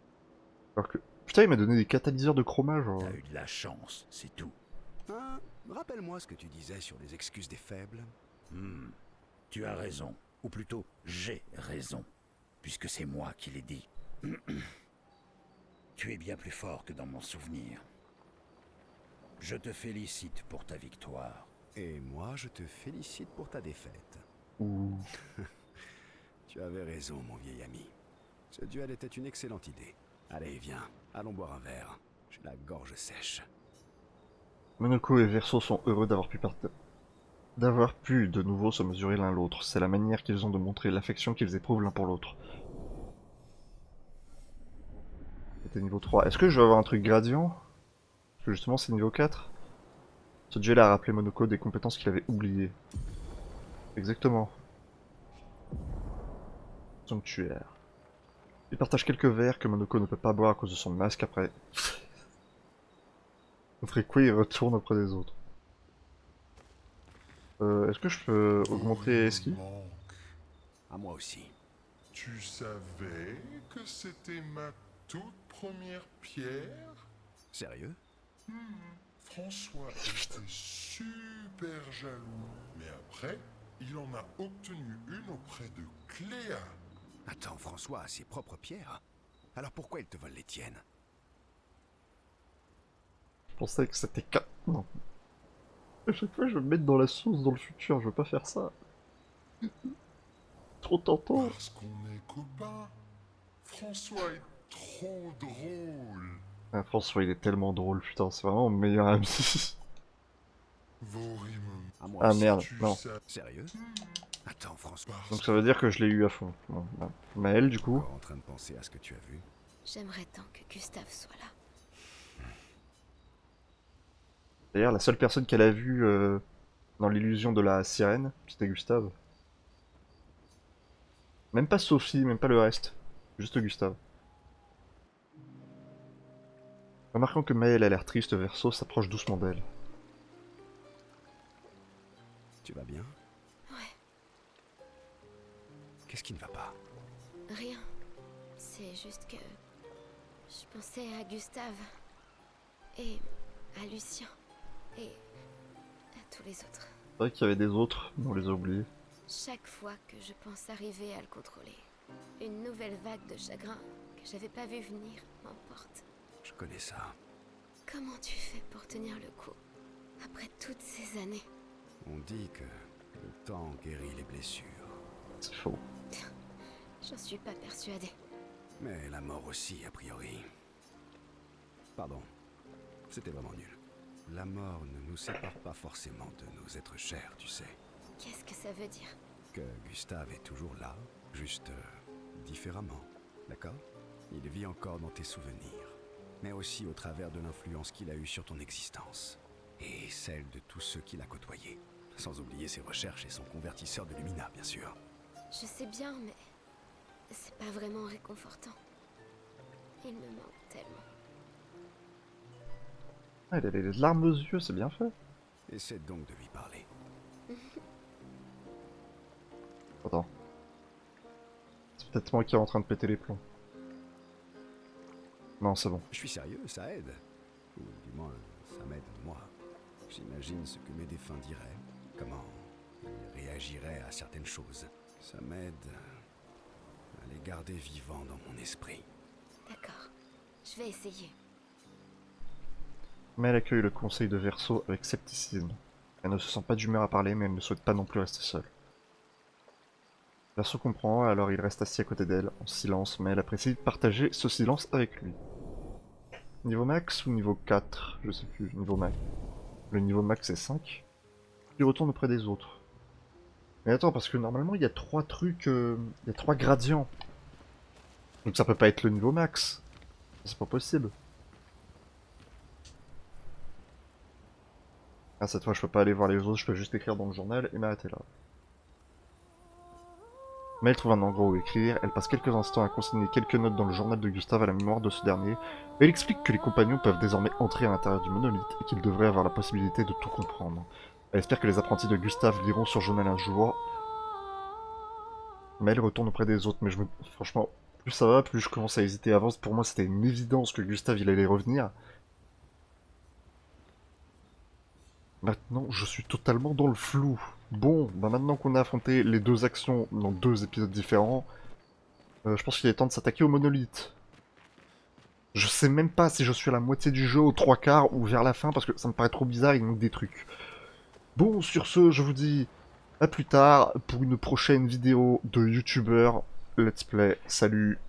Alors que... Putain, il m'a donné des catalyseurs de chromage. T'as eu de la chance, c'est tout. Hein? Rappelle-moi ce que tu disais sur les excuses des faibles. Tu as raison. Ou plutôt, j'ai raison. Puisque c'est moi qui l'ai dit. Tu es bien plus fort que dans mon souvenir. Je te félicite pour ta victoire. Et moi, je te félicite pour ta défaite. Ouh. Tu avais raison, mon vieil ami. Ce duel était une excellente idée. Allez, viens, allons boire un verre. J'ai la gorge sèche. Monoko et Verso sont heureux d'avoir pu de nouveau se mesurer l'un l'autre. C'est la manière qu'ils ont de montrer l'affection qu'ils éprouvent l'un pour l'autre. C'était niveau 3. Est-ce que je vais avoir un truc gradient? Parce que justement c'est niveau 4. Ce duel a rappelé Monoko des compétences qu'il avait oubliées. Exactement. Sanctuaire. Il partage quelques verres que Monoko ne peut pas boire à cause de son masque après. Après quoi il retourne auprès des autres. Est-ce que je peux augmenter ski? À moi aussi. Tu savais que c'était ma toute première pierre? Sérieux? François était super jaloux. Mais après, il en a obtenu une auprès de Cléa. Attends, François a ses propres pierres. Alors pourquoi il te vole les tiennes? Je pensais que c'était 4. Non. À chaque fois, je vais me mettre dans la sauce dans le futur, je veux pas faire ça. Trop tentant. Parce qu'on est copains. François est trop drôle. Ah, François, il est tellement drôle, putain, c'est vraiment mon meilleur ami. Vorim. Ah merde, non. Sérieux? Attends, François. Donc ça veut dire que je l'ai eu à fond. Bon, bah. Maël, du coup. Encore en train de penser à ce que tu as vu. J'aimerais tant que Gustave soit là. D'ailleurs, la seule personne qu'elle a vue dans l'illusion de la sirène, c'était Gustave. Même pas Sophie, même pas le reste. Juste Gustave. Remarquant que Maël a l'air triste, Verso s'approche doucement d'elle. Tu vas bien? Ouais, Qu'est-ce qui ne va pas? rien. C'est juste que je pensais à Gustave et à Lucien et à tous les autres. C'est vrai qu'il y avait des autres, mais on les a oubliés. Chaque fois que je pense arriver à le contrôler, une nouvelle vague de chagrin que j'avais pas vu venir m'emporte. Je connais ça. Comment tu fais pour tenir le coup après toutes ces années? On dit que le temps guérit les blessures. C'est faux. J'en suis pas persuadée. Mais la mort aussi, a priori. Pardon. C'était vraiment nul. La mort ne nous sépare pas forcément de nos êtres chers, tu sais. Qu'est-ce que ça veut dire? Que Gustave est toujours là, juste différemment, d'accord? Il vit encore dans tes souvenirs, mais aussi au travers de l'influence qu'il a eue sur ton existence, et celle de tous ceux qu'il a côtoyés, sans oublier ses recherches et son convertisseur de Lumina, bien sûr. Je sais bien, mais c'est pas vraiment réconfortant. Il me manque tellement. Ah, il a les larmes aux yeux, c'est bien fait. Essaie donc de lui parler. Attends. C'est peut-être moi qui est en train de péter les plombs. Non, c'est bon. Je suis sérieux, ça aide. Ou du moins, ça m'aide moi. J'imagine ce que mes défunts diraient, comment ils réagiraient à certaines choses. Ça m'aide à les garder vivants dans mon esprit. D'accord, je vais essayer. Mais elle accueille le conseil de Verso avec scepticisme. Elle ne se sent pas d'humeur à parler, mais elle ne souhaite pas non plus rester seule. Verso comprend, alors il reste assis à côté d'elle, en silence, mais elle apprécie de partager ce silence avec lui. Niveau max ou niveau 4? Je sais plus, niveau max. Le niveau max est 5. Il retourne auprès des autres. Mais attends, parce que normalement il y a 3 trucs, il y a 3 gradients. Donc ça peut pas être le niveau max. C'est pas possible. Ah, cette fois je peux pas aller voir les autres, je peux juste écrire dans le journal et m'arrêter là. Mais elle trouve un endroit où écrire, elle passe quelques instants à consigner quelques notes dans le journal de Gustave à la mémoire de ce dernier, et elle explique que les compagnons peuvent désormais entrer à l'intérieur du monolithe et qu'ils devraient avoir la possibilité de tout comprendre. Elle espère que les apprentis de Gustave liront sur journal un jour. Mais elle retourne auprès des autres, mais franchement, plus ça va, plus je commence à hésiter. Avant, pour moi c'était une évidence que Gustave il allait revenir. Maintenant, je suis totalement dans le flou. Bon, bah maintenant qu'on a affronté les 2 actions dans 2 épisodes différents, je pense qu'il est temps de s'attaquer au monolithe. Je sais même pas si je suis à la moitié du jeu, aux 3/4 ou vers la fin, parce que ça me paraît trop bizarre, il manque des trucs. Bon, sur ce, je vous dis à plus tard pour une prochaine vidéo de youtubeur let's play. Salut.